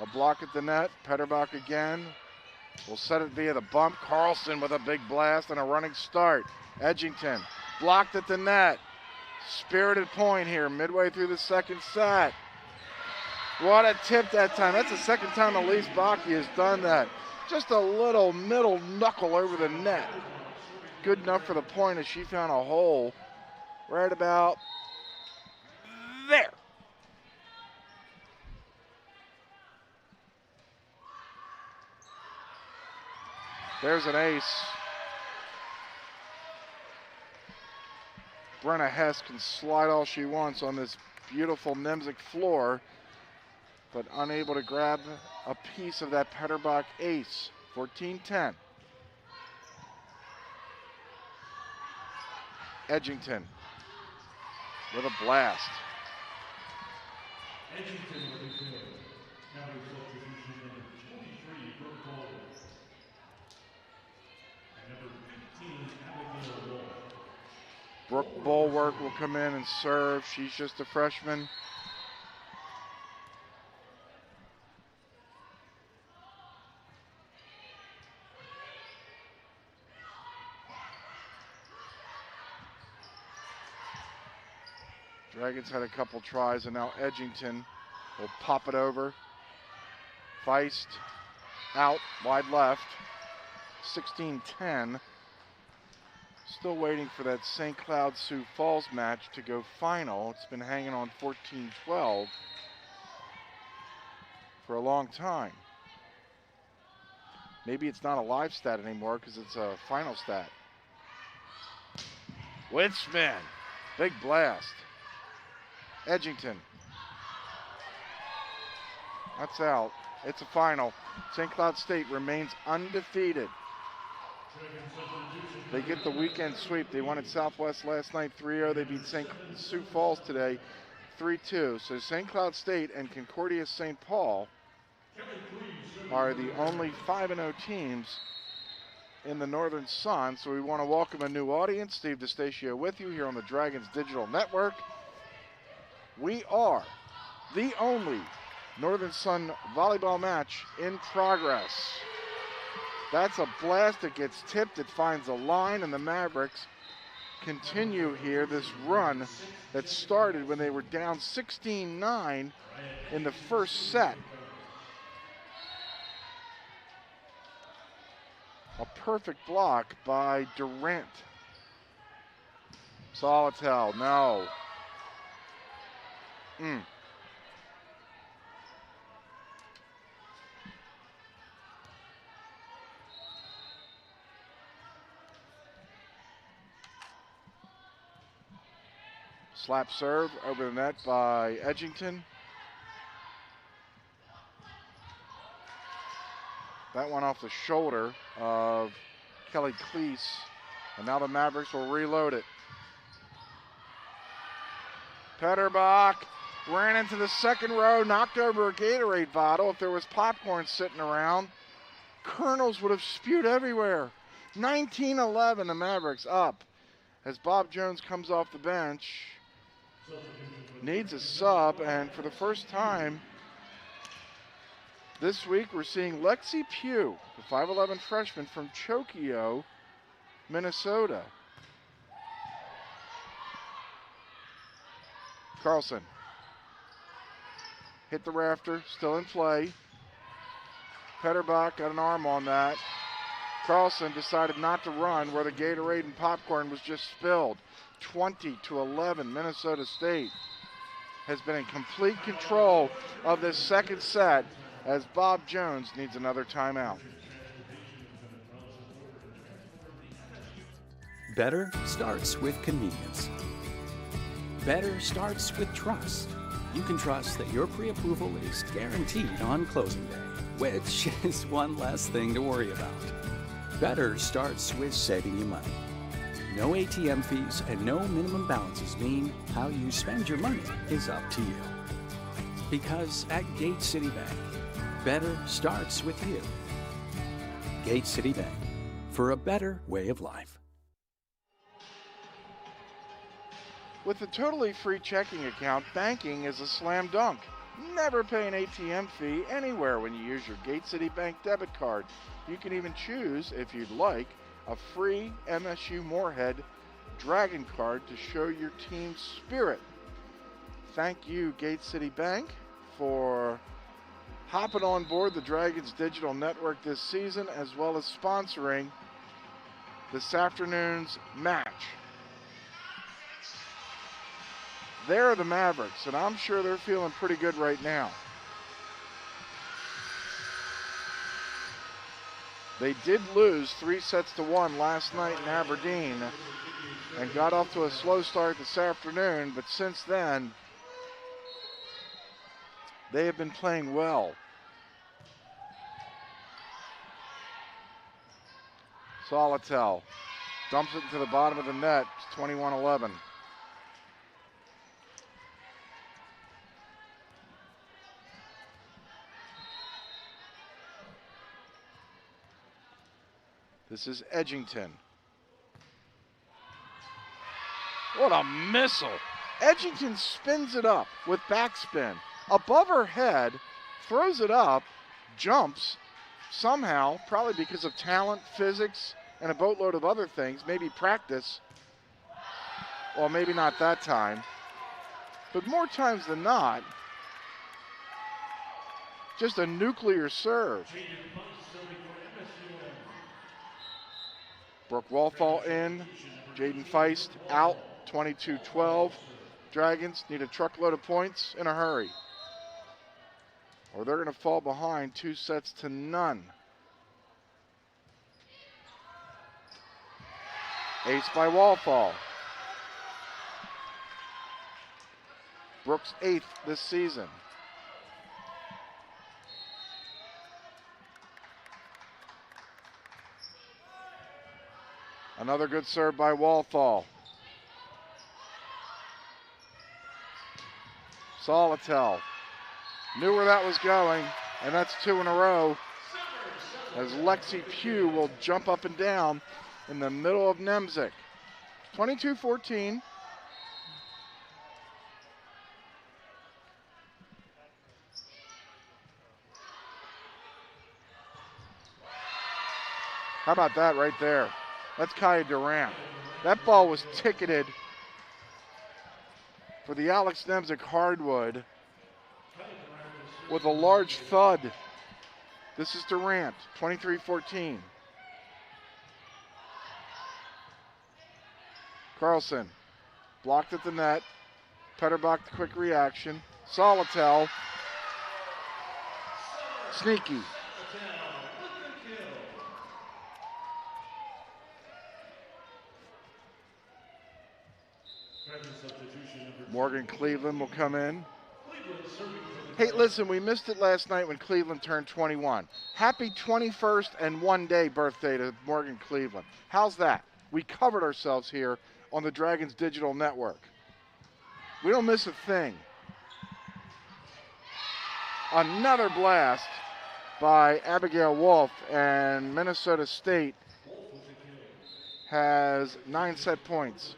A block at the net. Petterbach again. Will set it via the bump. Carlson with a big blast and a running start. Edgington blocked at the net. Spirited point here midway through the second set. What a tip that time. That's the second time Elise Bakke has done that. Just a little middle knuckle over the net. Good enough for the point as she found a hole right about there. There's an ace. Brenna Hess can slide all she wants on this beautiful Nimzik floor, but unable to grab a piece of that Petterbach ace. 14-10. Edgington with a blast. Brooke Bulwark will come in and serve. She's just a freshman. Dragons had a couple tries, and now Edgington will pop it over. Feist out, wide left, 16-10. Still waiting for that St. Cloud Sioux Falls match to go final. It's been hanging on 14-12 for a long time. Maybe it's not a live stat anymore because it's a final stat. Witzman, big blast. Edgington. That's out. It's a final. St. Cloud State remains undefeated. They get the weekend sweep. They won at Southwest last night 3-0. They beat Sioux Falls today 3-2. So St. Cloud State and Concordia St. Paul are the only 5-0 teams in the Northern Sun. So we want to welcome a new audience. Steve DeStatio with you here on the Dragons Digital Network. We are the only Northern Sun volleyball match in progress. That's a blast. It gets tipped. It finds a line, and the Mavericks continue here this run that started when they were down 16-9 in the first set. A perfect block by Durant. Solitel, no. Slap serve over the net by Edgington. That one off the shoulder of Kelly Cleese. And now the Mavericks will reload it. Petterbach ran into the second row, knocked over a Gatorade bottle. If there was popcorn sitting around, kernels would have spewed everywhere. 19-11, the Mavericks up as Bob Jones comes off the bench. Needs a sub, and for the first time this week, we're seeing Lexi Pugh, the 5'11 freshman from Chokio, Minnesota. Carlson hit the rafter, still in play. Petterbach got an arm on that. Carlson decided not to run where the Gatorade and popcorn was just spilled. 20-11, Minnesota State has been in complete control of this second set as Bob Jones needs another timeout. Better starts with convenience. Better starts with trust. You can trust that your pre-approval is guaranteed on closing day, which is one less thing to worry about. Better starts with saving you money. No ATM fees and no minimum balances mean how you spend your money is up to you. Because at Gate City Bank, better starts with you. Gate City Bank, for a better way of life. With a totally free checking account, banking is a slam dunk. Never pay an ATM fee anywhere when you use your Gate City Bank debit card. You can even choose, if you'd like, a free MSU Moorhead Dragon card to show your team's spirit. Thank you, Gate City Bank, for hopping on board the Dragons Digital Network this season, as well as sponsoring this afternoon's match. There are the Mavericks, and I'm sure they're feeling pretty good right now. They did lose 3-1 last night in Aberdeen and got off to a slow start this afternoon, but since then, they have been playing well. Solitel dumps it to the bottom of the net. It's 21-11. This is Edgington. What a missile. Edgington spins it up with backspin. Above her head, throws it up, jumps, somehow, probably because of talent, physics, and a boatload of other things, maybe practice. Well, maybe not that time. But more times than not, just a nuclear serve. Brooke Wallfall in, Jaden Feist out, 22-12. Dragons need a truckload of points in a hurry, or they're going to fall behind 2-0. Ace by Wallfall. Brooks' 8th this season. Another good serve by Wallfall. Solitel knew where that was going, and that's 2 in a row, as Lexi Pugh will jump up and down in the middle of Nemzik. 22-14. How about that right there? That's Kaya Durant. That ball was ticketed for the Alex Nemzik hardwood with a large thud. This is Durant, 23-14. Carlson blocked at the net. Petterbach, the quick reaction. Solitel, sneaky. Morgan Cleveland will come in. Hey, listen, we missed it last night when Cleveland turned 21. Happy 21st and 1 day birthday to Morgan Cleveland. How's that? We covered ourselves here on the Dragons Digital Network. We don't miss a thing. Another blast by Abigail Wolf, and Minnesota State has 9 set points.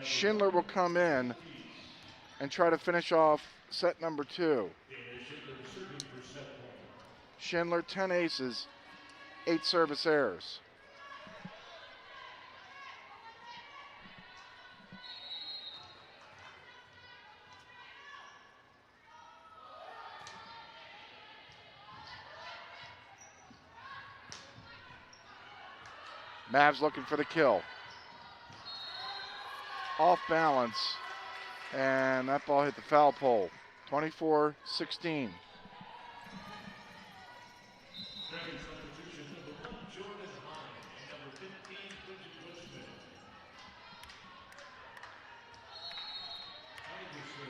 Schindler will come in and try to finish off set number 2. Schindler, 10 aces, 8 service errors. Mavs looking for the kill. Off balance, and that ball hit the foul pole. 24-16.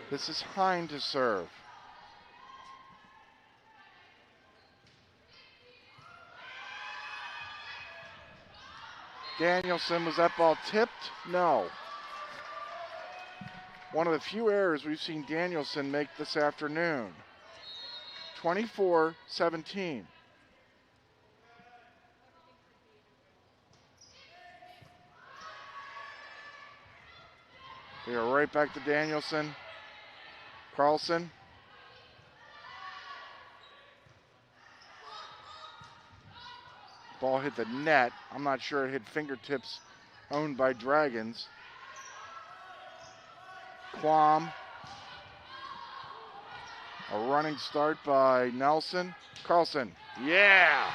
This is Hine to serve. Danielson, was that ball tipped? No. One of the few errors we've seen Danielson make this afternoon. 24-17. We are right back to Danielson. Carlson. Ball hit the net. I'm not sure it hit fingertips owned by Dragons. Quam. A running start by Nelson. Carlson. Yeah!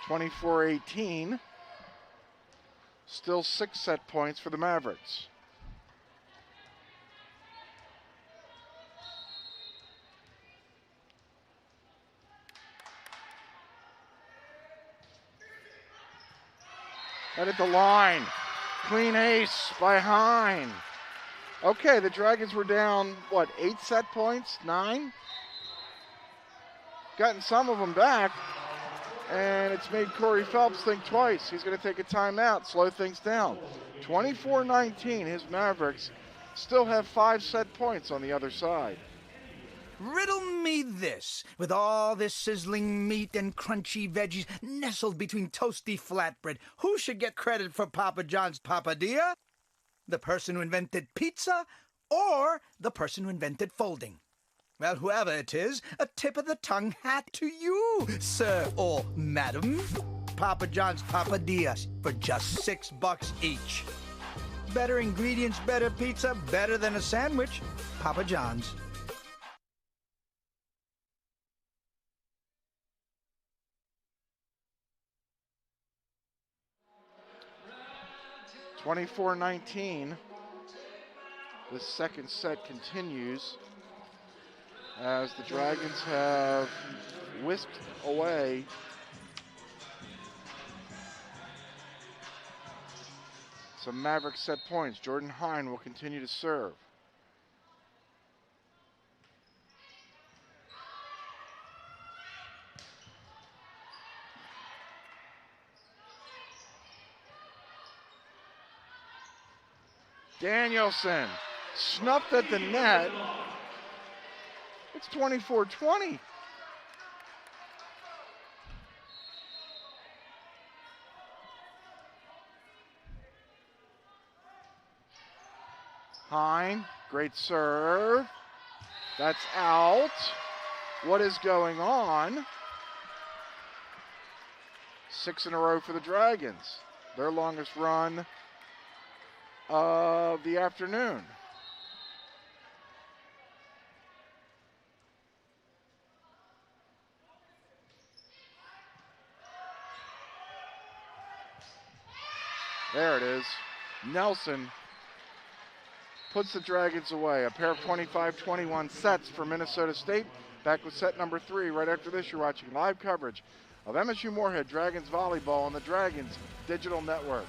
(24-18). Still 6 set points for the Mavericks. Right at the line. Clean ace by Hine. Okay, the Dragons were down, what, 8 set points? 9? Gotten some of them back, and it's made Corey Phelps think twice. He's going to take a timeout, slow things down. 24-19, his Mavericks still have 5 set points on the other side. Riddle me this, with all this sizzling meat and crunchy veggies nestled between toasty flatbread, who should get credit for Papa John's papadilla? The person who invented pizza or the person who invented folding? Well, whoever it is, a tip of the tongue hat to you, sir or madam. Papa John's papadillas for just $6 each. Better ingredients, better pizza, better than a sandwich. Papa John's. (24-19). The second set continues as the Dragons have whisked away some Maverick set points. Jordan Hine will continue to serve. Danielson snuffed at the net. It's 24-20. Hine, great serve. That's out. What is going on? 6 in a row for the Dragons. Their longest run of the afternoon. There it is. Nelson puts the Dragons away. A pair of 25-21 sets for Minnesota State. Back with set number 3. Right after this, you're watching live coverage of MSU Moorhead Dragons Volleyball on the Dragons Digital Network.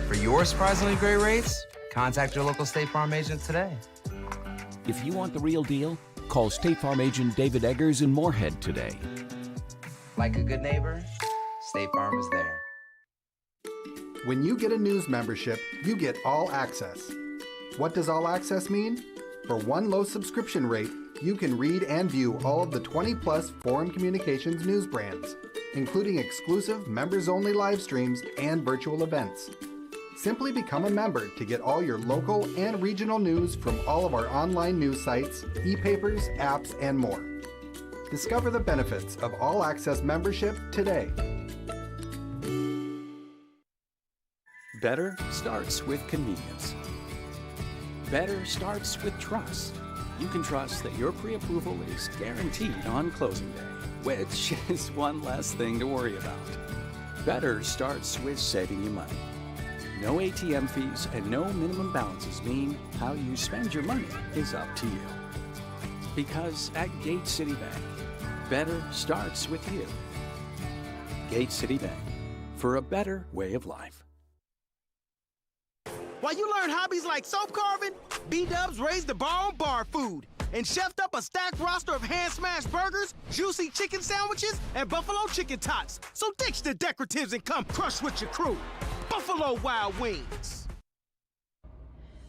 For your surprisingly great rates, contact your local State Farm agent today. If you want the real deal, call State Farm agent David Eggers in Moorhead today. Like a good neighbor, State Farm is there. When you get a news membership, you get all access. What does all access mean? For one low subscription rate, you can read and view all of the 20-plus Forum Communications news brands, including exclusive members-only live streams and virtual events. Simply become a member to get all your local and regional news from all of our online news sites, e-papers, apps, and more. Discover the benefits of All Access membership today. Better starts with convenience. Better starts with trust. You can trust that your pre-approval is guaranteed on closing day, which is one less thing to worry about. Better starts with saving you money. No ATM fees and no minimum balances mean how you spend your money is up to you. Because at Gate City Bank, better starts with you. Gate City Bank, for a better way of life. While you learn hobbies like soap carving, B-Dubs raised the bar on bar food and chefed up a stacked roster of hand-smashed burgers, juicy chicken sandwiches, and buffalo chicken tots. So ditch the decoratives and come crush with your crew. Buffalo Wild Wings.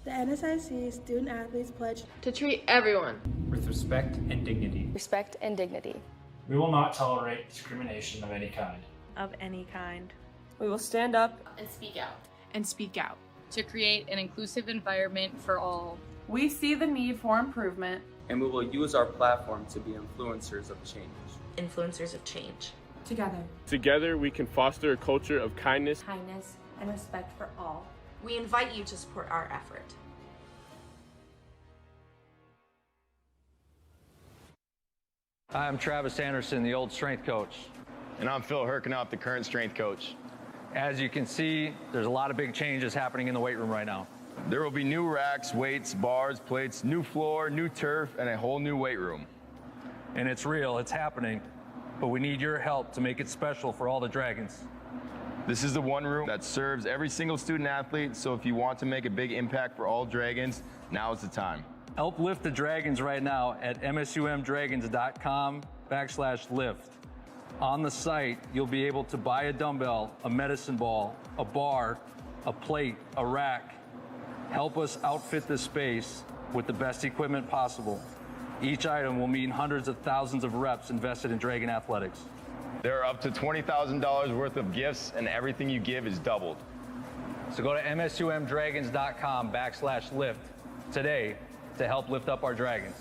The NSIC Student Athletes pledge To treat everyone with respect and dignity. respect and dignity. We will not tolerate discrimination of any kind. of any kind. We will stand up and speak out and speak out to create an inclusive environment for all. We see the need for improvement, and we will use our platform to be influencers of change. Influencers of change. together. Together, we can foster a culture of kindness, and respect for all. We invite you to support our effort. Hi, I'm Travis Anderson, the old strength coach. And I'm Phil Herkenhoff, the current strength coach. As you can see, there's a lot of big changes happening in the weight room right now. There will be new racks, weights, bars, plates, new floor, new turf, and a whole new weight room. And it's real, it's happening, but we need your help to make it special for all the Dragons. This is the one room that serves every single student athlete, so if you want to make a big impact for all Dragons, now is the time. Help lift the Dragons right now at msumdragons.com/lift. On the site, you'll be able to buy a dumbbell, a medicine ball, a bar, a plate, a rack. Help us outfit this space with the best equipment possible. Each item will mean hundreds of thousands of reps invested in Dragon athletics. There are up to $20,000 worth of gifts, and everything you give is doubled. So go to msumdragons.com/lift today to help lift up our Dragons.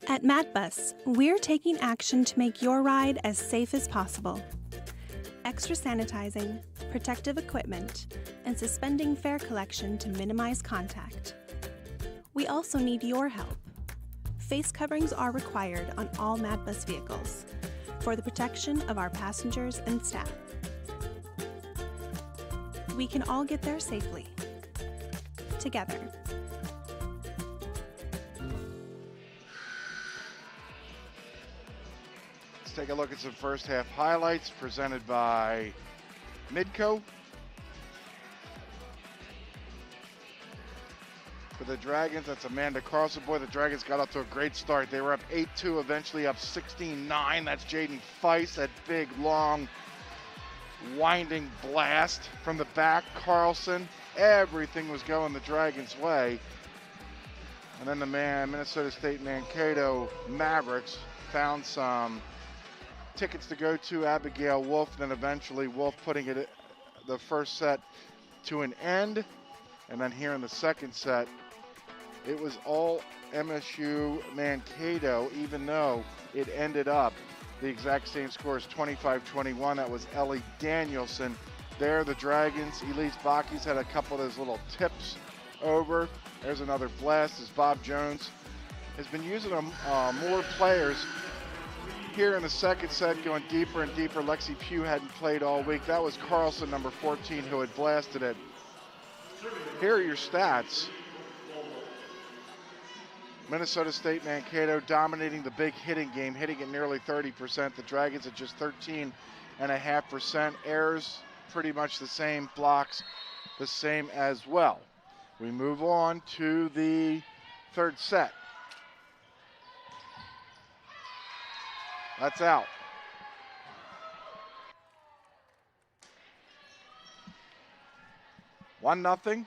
At MatBus, we're taking action to make your ride as safe as possible. Extra sanitizing, protective equipment, and suspending fare collection to minimize contact. We also need your help. Face coverings are required on all MatBus vehicles for the protection of our passengers and staff. We can all get there safely. Together. Let's take a look at some first half highlights presented by Midco. For the Dragons, that's Amanda Carlson. Boy, the Dragons got off to a great start. They were up 8-2, eventually up 16-9. That's Jaden Feist, that big, long, winding blast from the back. Carlson, everything was going the Dragons' way. And then the Minnesota State Mankato Mavericks found some tickets to go to Abigail Wolf, and then eventually Wolf putting it the first set to an end. And then here in the second set, it was all MSU Mankato, even though it ended up the exact same score as 25-21. That was Ellie Danielson. There, the Dragons, Elise Bakis had a couple of those little tips over. There's another blast as Bob Jones has been using more players here in the second set, going deeper and deeper. Lexi Pugh hadn't played all week. That was Carlson, number 14, who had blasted it. Here are your stats. Minnesota State Mankato dominating the big hitting game, hitting at nearly 30%. The Dragons at just 13.5%. Errors pretty much the same, blocks the same as well. We move on to the third set. That's out. One nothing.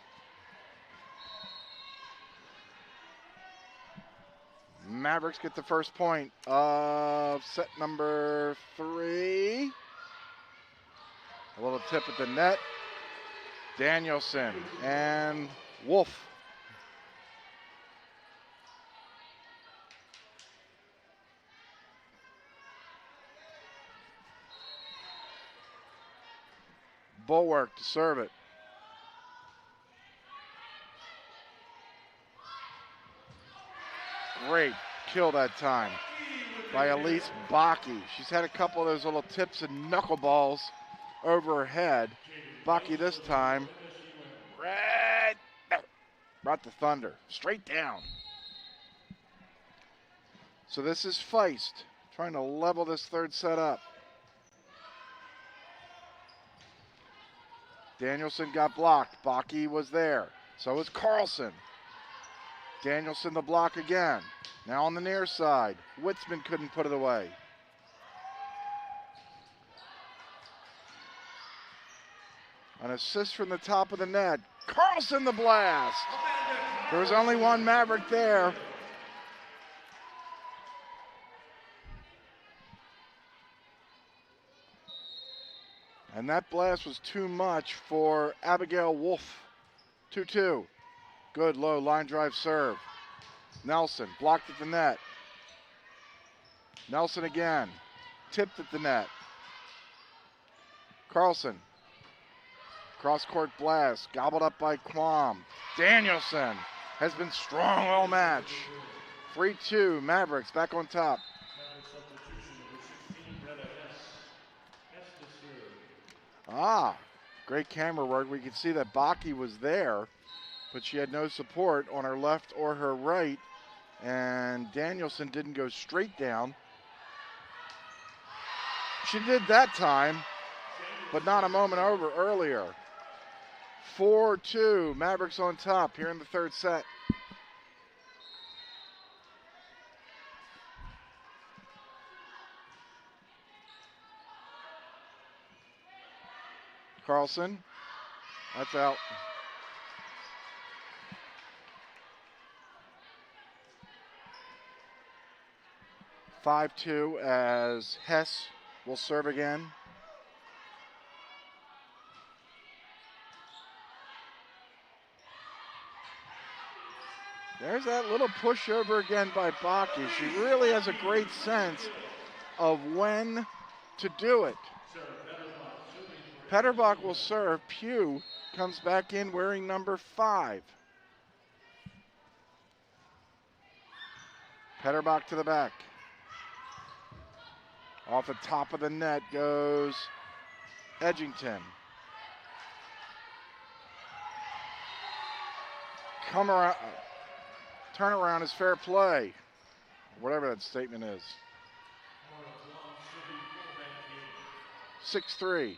Mavericks get the first point of set number 3. A little tip at the net. Danielson and Wolf. Bulwark to serve it. Great kill that time by Elise Baki. She's had a couple of those little tips and knuckleballs over her head. Baki this time brought the thunder straight down. So this is Feist trying to level this third set up. Danielson got blocked. Baki was there. So was Carlson. Danielson the block again. Now on the near side. Witzman couldn't put it away. An assist from the top of the net. Carlson the blast. There was only one Maverick there. And that blast was too much for Abigail Wolf. 2-2. Good low line drive serve. Nelson blocked at the net. Nelson again. Tipped at the net. Carlson. Cross-court blast. Gobbled up by Quam. Danielson has been strong all match. 3-2. Mavericks back on top. Great camera work. We could see that Baki was there, but she had no support on her left or her right, and Danielson didn't go straight down. She did that time, but not a moment over earlier. 4-2, Mavericks on top here in the third set. Carlson, that's out. (5-2) as Hess will serve again. There's that little pushover again by Baki. She really has a great sense of when to do it. Petterbach will serve. Pugh comes back in wearing number 5. Petterbach to the back. Off the top of the net goes Edgington. Come around. Turnaround is fair play. Whatever that statement is. 6-3.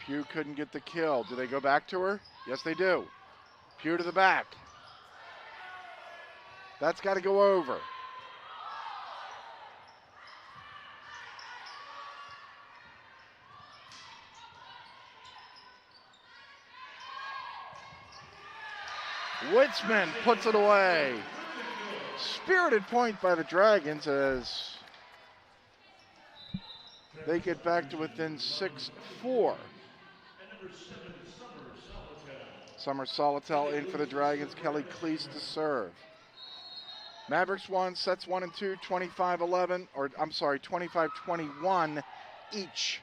Pugh couldn't get the kill. Do they go back to her? Yes, they do. Pugh to the back. That's got to go over. Witzman puts it away. Spirited point by the Dragons as they get back to within 6-4. Summer Solitel in for the Dragons. Kelly Cleese to serve. Mavericks won sets 1 and 2, 25-11, or I'm sorry, 25-21 each.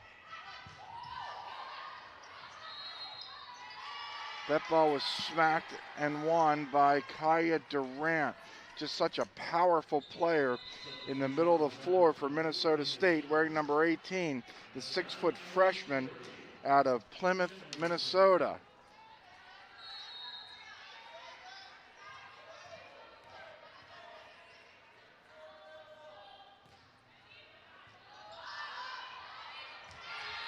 That ball was smacked and won by Kaya Durant. Just such a powerful player in the middle of the floor for Minnesota State, wearing number 18, the 6-foot freshman out of Plymouth, Minnesota.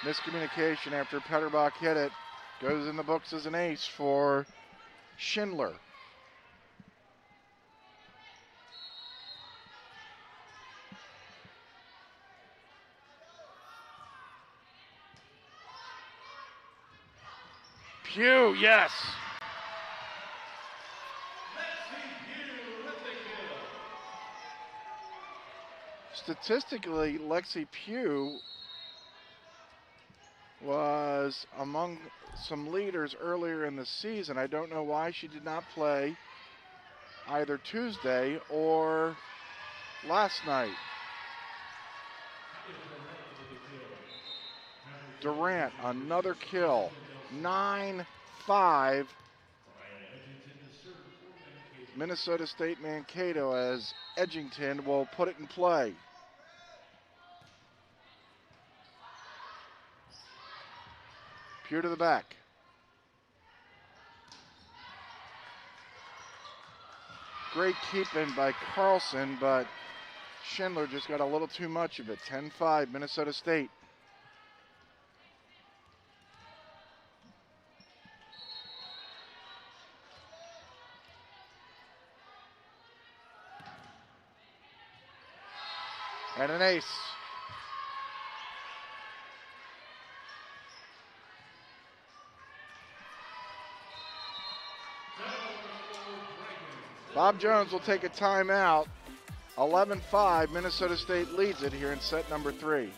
Miscommunication after Petterbach hit it. Goes in the books as an ace for Schindler. Pugh, yes. Statistically, Lexi Pugh was among some leaders earlier in the season. I don't know why she did not play either Tuesday or last night. Durant, another kill. 9-5. Minnesota State Mankato as Edgington will put it in play. Pugh to the back. Great keep-in by Carlson, but Schindler just got a little too much of it. 10-5, Minnesota State. And an ace. Bob Jones will take a timeout. 11-5, Minnesota State leads it here in set number 3.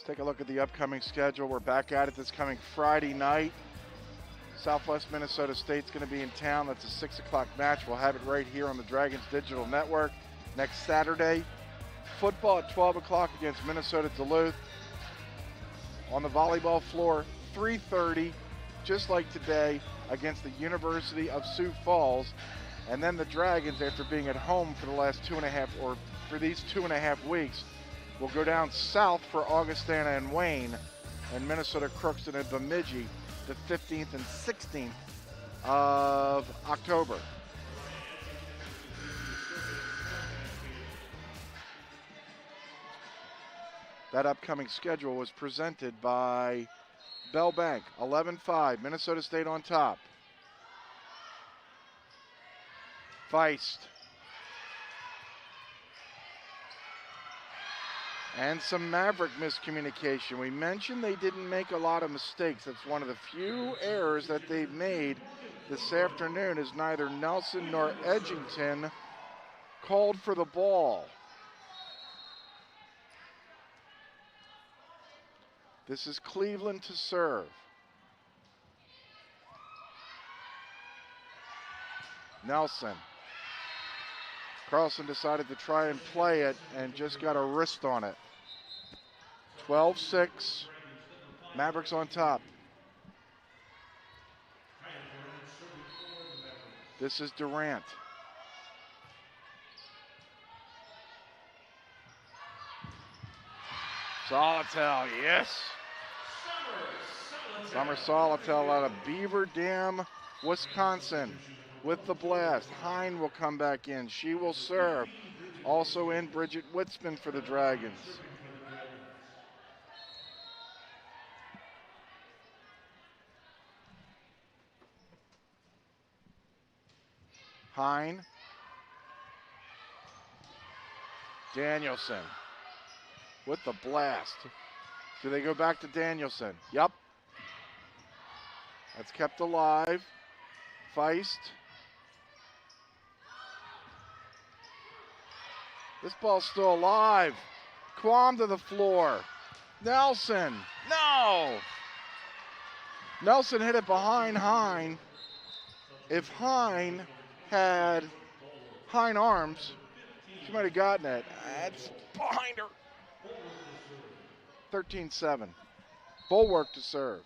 Take a look at the upcoming schedule. We're back at it this coming Friday night. Southwest Minnesota State's going to be in town. That's a 6 o'clock match. We'll have it right here on the Dragons Digital Network next Saturday. Football at 12 o'clock against Minnesota Duluth. On the volleyball floor, 3:30, just like today, against the University of Sioux Falls. And then the Dragons, after being at home for the last 2.5, or for these 2.5 weeks, will go down south for Augustana and Wayne, and Minnesota Crookston and Bemidji the 15th and 16th of October. That upcoming schedule was presented by Bell Bank. 11-5, Minnesota State on top. Feist. And some Maverick miscommunication. We mentioned they didn't make a lot of mistakes. That's one of the few errors that they've made this afternoon, is neither Nelson nor Edgington called for the ball. This is Cleveland to serve. Nelson. Carlson decided to try and play it and just got a wrist on it. 12-6. Mavericks on top. This is Durant. Solotel, yes. Summer Solotel out of Beaver Dam, Wisconsin with the blast. Hine will come back in. She will serve. Also in Bridget Witzman for the Dragons. Hine. Danielson with the blast. Do they go back to Danielson? Yep. That's kept alive. Feist. This ball's still alive. Quam to the floor. Nelson. No! Nelson hit it behind Hine. If Hine had Hine arms, she might have gotten it. That's behind her. 13-7. Bulwark to serve.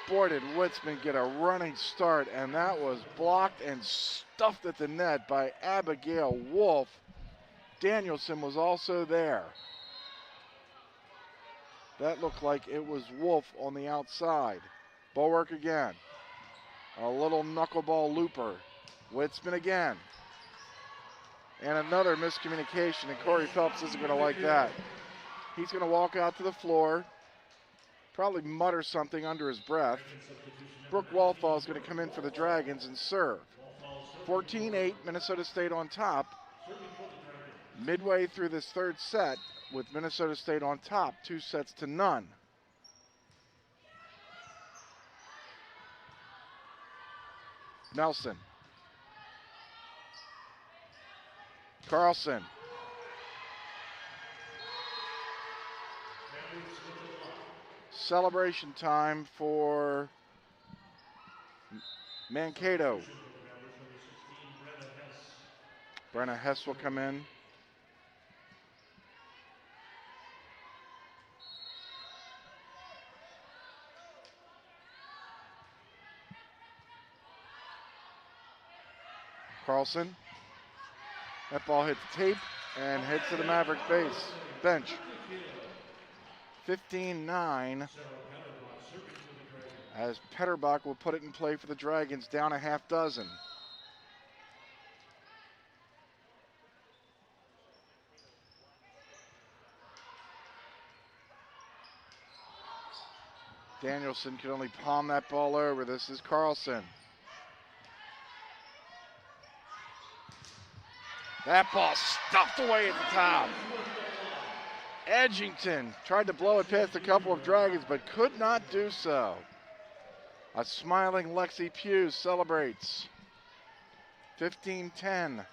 Boy, did Witzman get a running start, and that was blocked and stuffed at the net by Abigail Wolf. Danielson was also there. That looked like it was Wolf on the outside. Bulwark again. A little knuckleball looper. Witzman again. And another miscommunication, and Corey Phelps isn't going to like that. He's going to walk out to the floor, probably mutter something under his breath. Brooke Walthall is going to come in for the Dragons and serve. 14-8, Minnesota State on top. Midway through this third set, with Minnesota State on top, 2-0. Nelson. Carlson. Celebration time for Mankato. Brenna Hess will come in. Carlson. That ball hit the tape and heads to the Mavericks bench. 15-9. As Petterbach will put it in play for the Dragons, down a half dozen. Danielson could only palm that ball over. This is Carlson. That ball stuffed away at the top. Edgington tried to blow it past a couple of Dragons, but could not do so. A smiling Lexi Pugh celebrates. 15-10.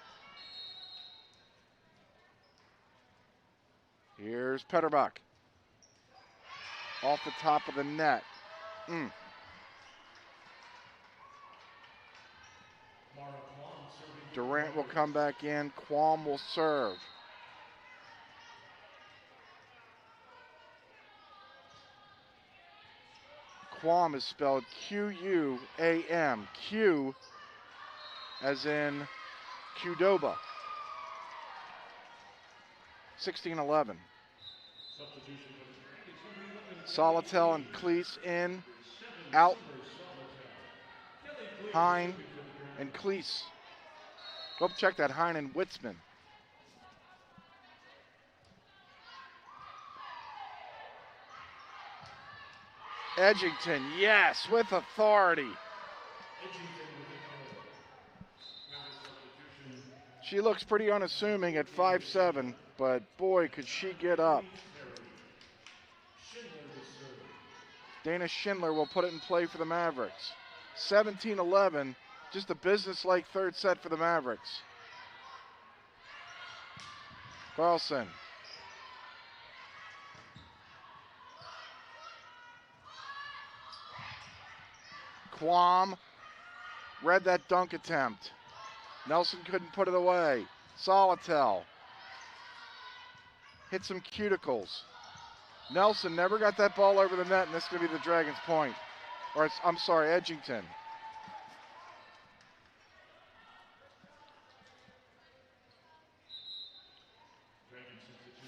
Here's Petterbuck. Off the top of the net. Durant will come back in. Quam will serve. Quam is spelled Q-U-A-M. Q as in Qdoba. 16-11. Solotel and Cleese in. Out. Hine and Cleese. Go check that, Hine and Witzman. Edgington, yes, with authority. She looks pretty unassuming at 5'7", but boy, could she get up. Dana Schindler will put it in play for the Mavericks. 17-11, just a business-like third set for the Mavericks. Carlson. Quam read that dunk attempt. Nelson couldn't put it away. Solotel hit some cuticles. Nelson never got that ball over the net, and this is going to be the Dragons' point. Or I'm sorry, Edgington.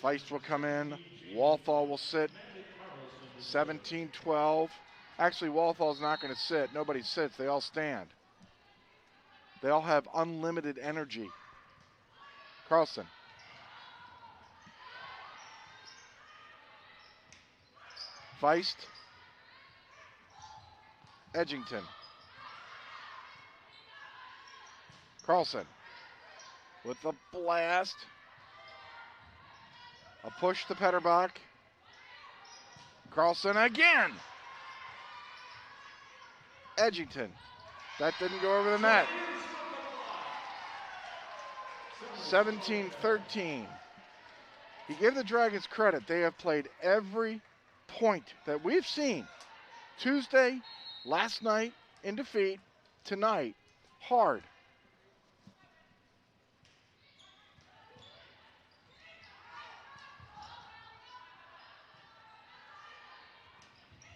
Feist will come in. Walthall will sit. 17-12. Actually, Walthall's not going to sit. Nobody sits. They all stand. They all have unlimited energy. Carlson. Feist. Edgington. Carlson with the blast. A push to Petterbuck. Carlson again. Edgington. That didn't go over the net. 17-13. You give the Dragons credit. They have played every point that we've seen. Tuesday, last night in defeat, tonight, hard.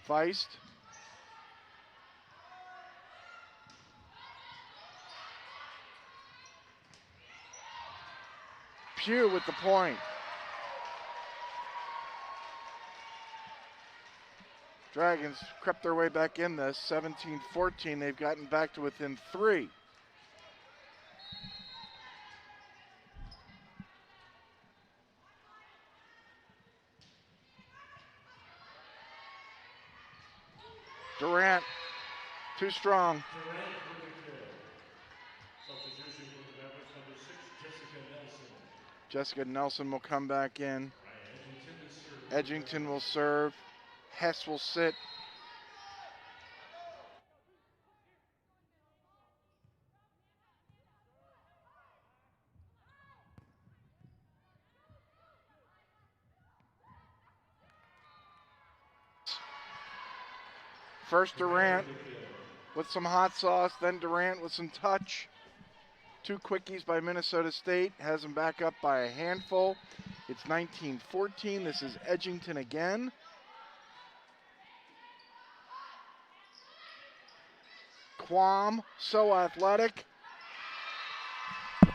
Feist. Pugh with the point. Dragons crept their way back in this. 17-14. They've gotten back to within 3. Durant, too strong. Jessica Nelson will come back in. Edgington will serve. Hess will sit. First Durant with some hot sauce, then Durant with some touch. 2 quickies by Minnesota State, has them back up by a handful. It's 19-14, this is Edgington again. Quam, so athletic.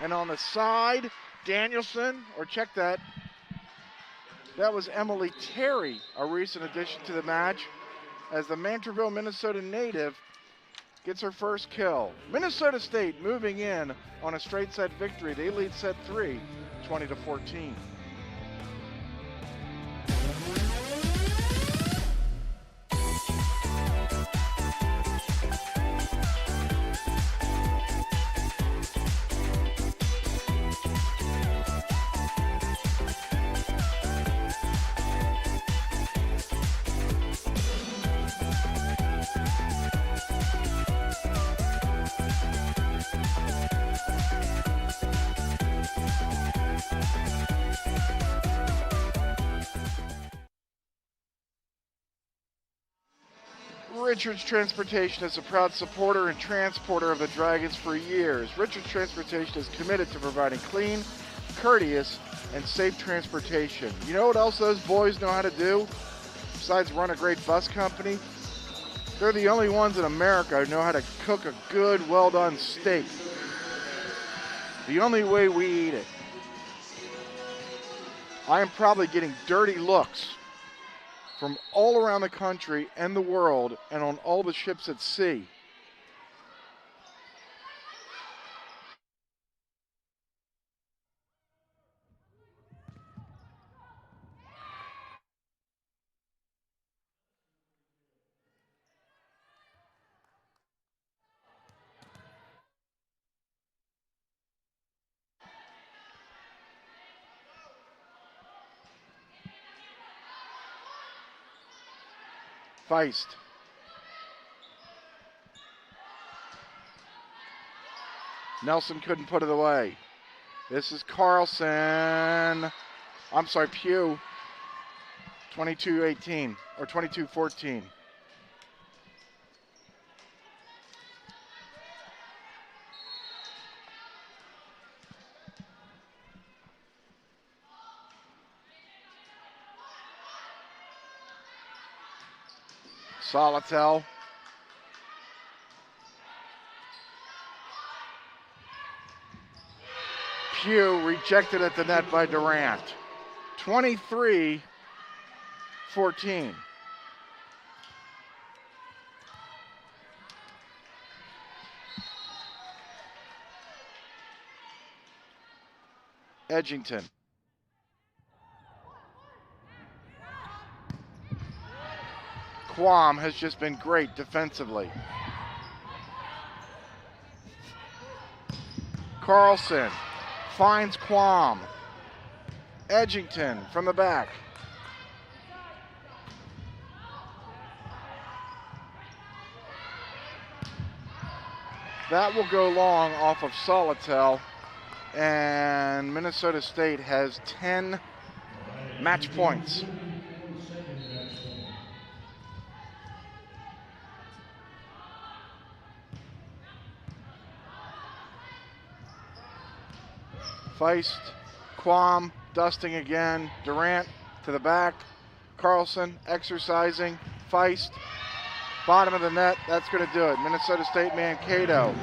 And on the side, Danielson, or check that. That was Emily Terry, a recent addition to the match, as the Manterville, Minnesota native gets her first kill. Minnesota State moving in on a straight set victory. They lead set 3, 20-14. Richards Transportation is a proud supporter and transporter of the Dragons for years. Richards Transportation is committed to providing clean, courteous, and safe transportation. You know what else those boys know how to do besides run a great bus company? They're the only ones in America who know how to cook a good, well-done steak. The only way we eat it. I am probably getting dirty looks from all around the country and the world and on all the ships at sea. Feist. Nelson couldn't put it away. This is Carlson. I'm sorry, Pugh. 22-18 or 22-14. Solotel. Pugh rejected at the net by Durant. 23-14. Edgington. Quam has just been great defensively. Carlson finds Quam. Edgington from the back. That will go long off of Solotel, and Minnesota State has 10 match points. Feist, Quam, dusting again. Durant to the back. Carlson exercising. Feist, bottom of the net. That's going to do it. Minnesota State Mankato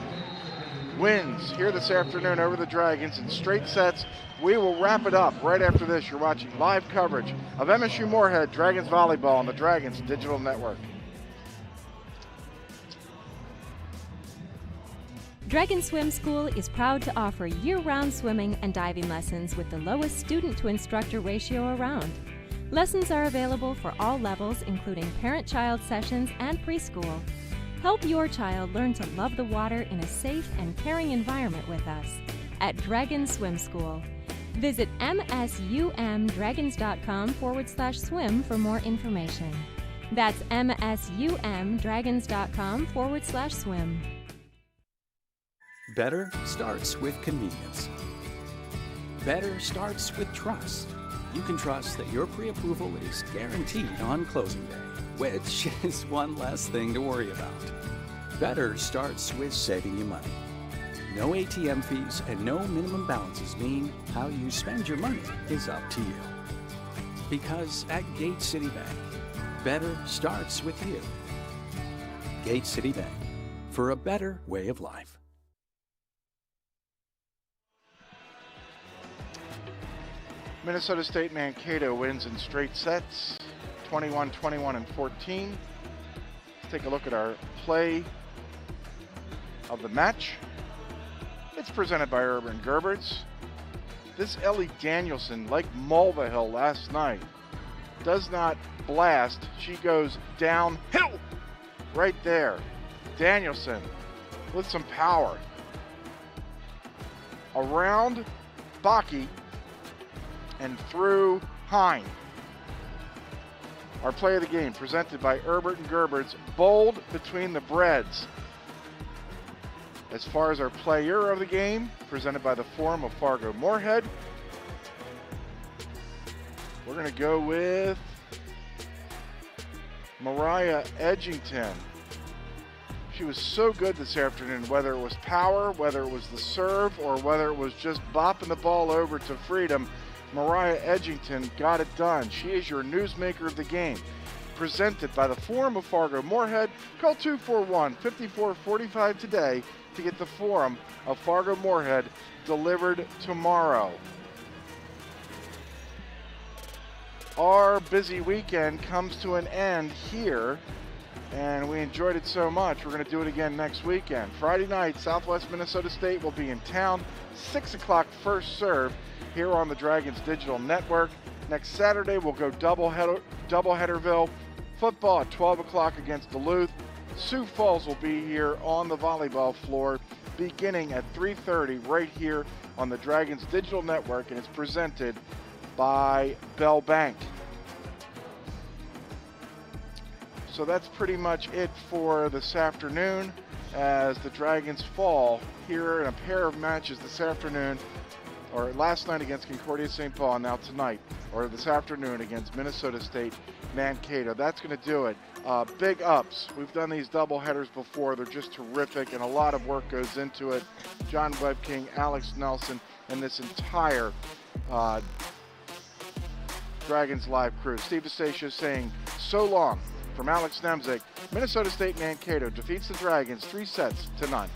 wins here this afternoon over the Dragons in straight sets. We will wrap it up right after this. You're watching live coverage of MSU Moorhead Dragons Volleyball on the Dragons Digital Network. Dragon Swim School is proud to offer year-round swimming and diving lessons with the lowest student-to-instructor ratio around. Lessons are available for all levels, including parent-child sessions and preschool. Help your child learn to love the water in a safe and caring environment with us at Dragon Swim School. Visit msumdragons.com/swim for more information. That's msumdragons.com/swim. Better starts with convenience. Better starts with trust. You can trust that your pre-approval is guaranteed on closing day, which is one less thing to worry about. Better starts with saving you money. No ATM fees and no minimum balances mean how you spend your money is up to you. Because at Gate City Bank, better starts with you. Gate City Bank, for a better way of life. Minnesota State Mankato wins in straight sets, 21, 21, and 14. Let's take a look at our play of the match. It's presented by Urban Gerberts. This Ellie Danielson, like Mulvihill last night, does not blast. She goes downhill right there. Danielson with some power. Around Baki and through Hine. Our play of the game presented by Herbert and Gerberts, bold between the breads. As far as our player of the game, presented by the Forum of Fargo Moorhead, we're going to go with Mariah Edgington. She was so good this afternoon, whether it was power, whether it was the serve, or whether it was just bopping the ball over to freedom. Mariah Edgington got it done. She is your newsmaker of the game. Presented by the Forum of Fargo-Moorhead. Call 241-5445 today to get the Forum of Fargo-Moorhead delivered tomorrow. Our busy weekend comes to an end here, and we enjoyed it so much. We're going to do it again next weekend. Friday night, Southwest Minnesota State will be in town. 6 o'clock first serve here on the Dragons Digital Network. Next Saturday, we'll go doubleheaderville. Football at 12 o'clock against Duluth. Sioux Falls will be here on the volleyball floor beginning at 3:30 right here on the Dragons Digital Network, and it's presented by Bell Bank. So that's pretty much it for this afternoon as the Dragons fall here in a pair of matches this afternoon, or last night against Concordia St. Paul, and now tonight, or this afternoon against Minnesota State Mankato. That's going to do it. Big ups. We've done these double headers before. They're just terrific, and a lot of work goes into it. John Webking, Alex Nelson, and this entire Dragons Live crew. Steve DeStacia saying so long from Alex Nemzik. Minnesota State Mankato defeats the Dragons 3-0.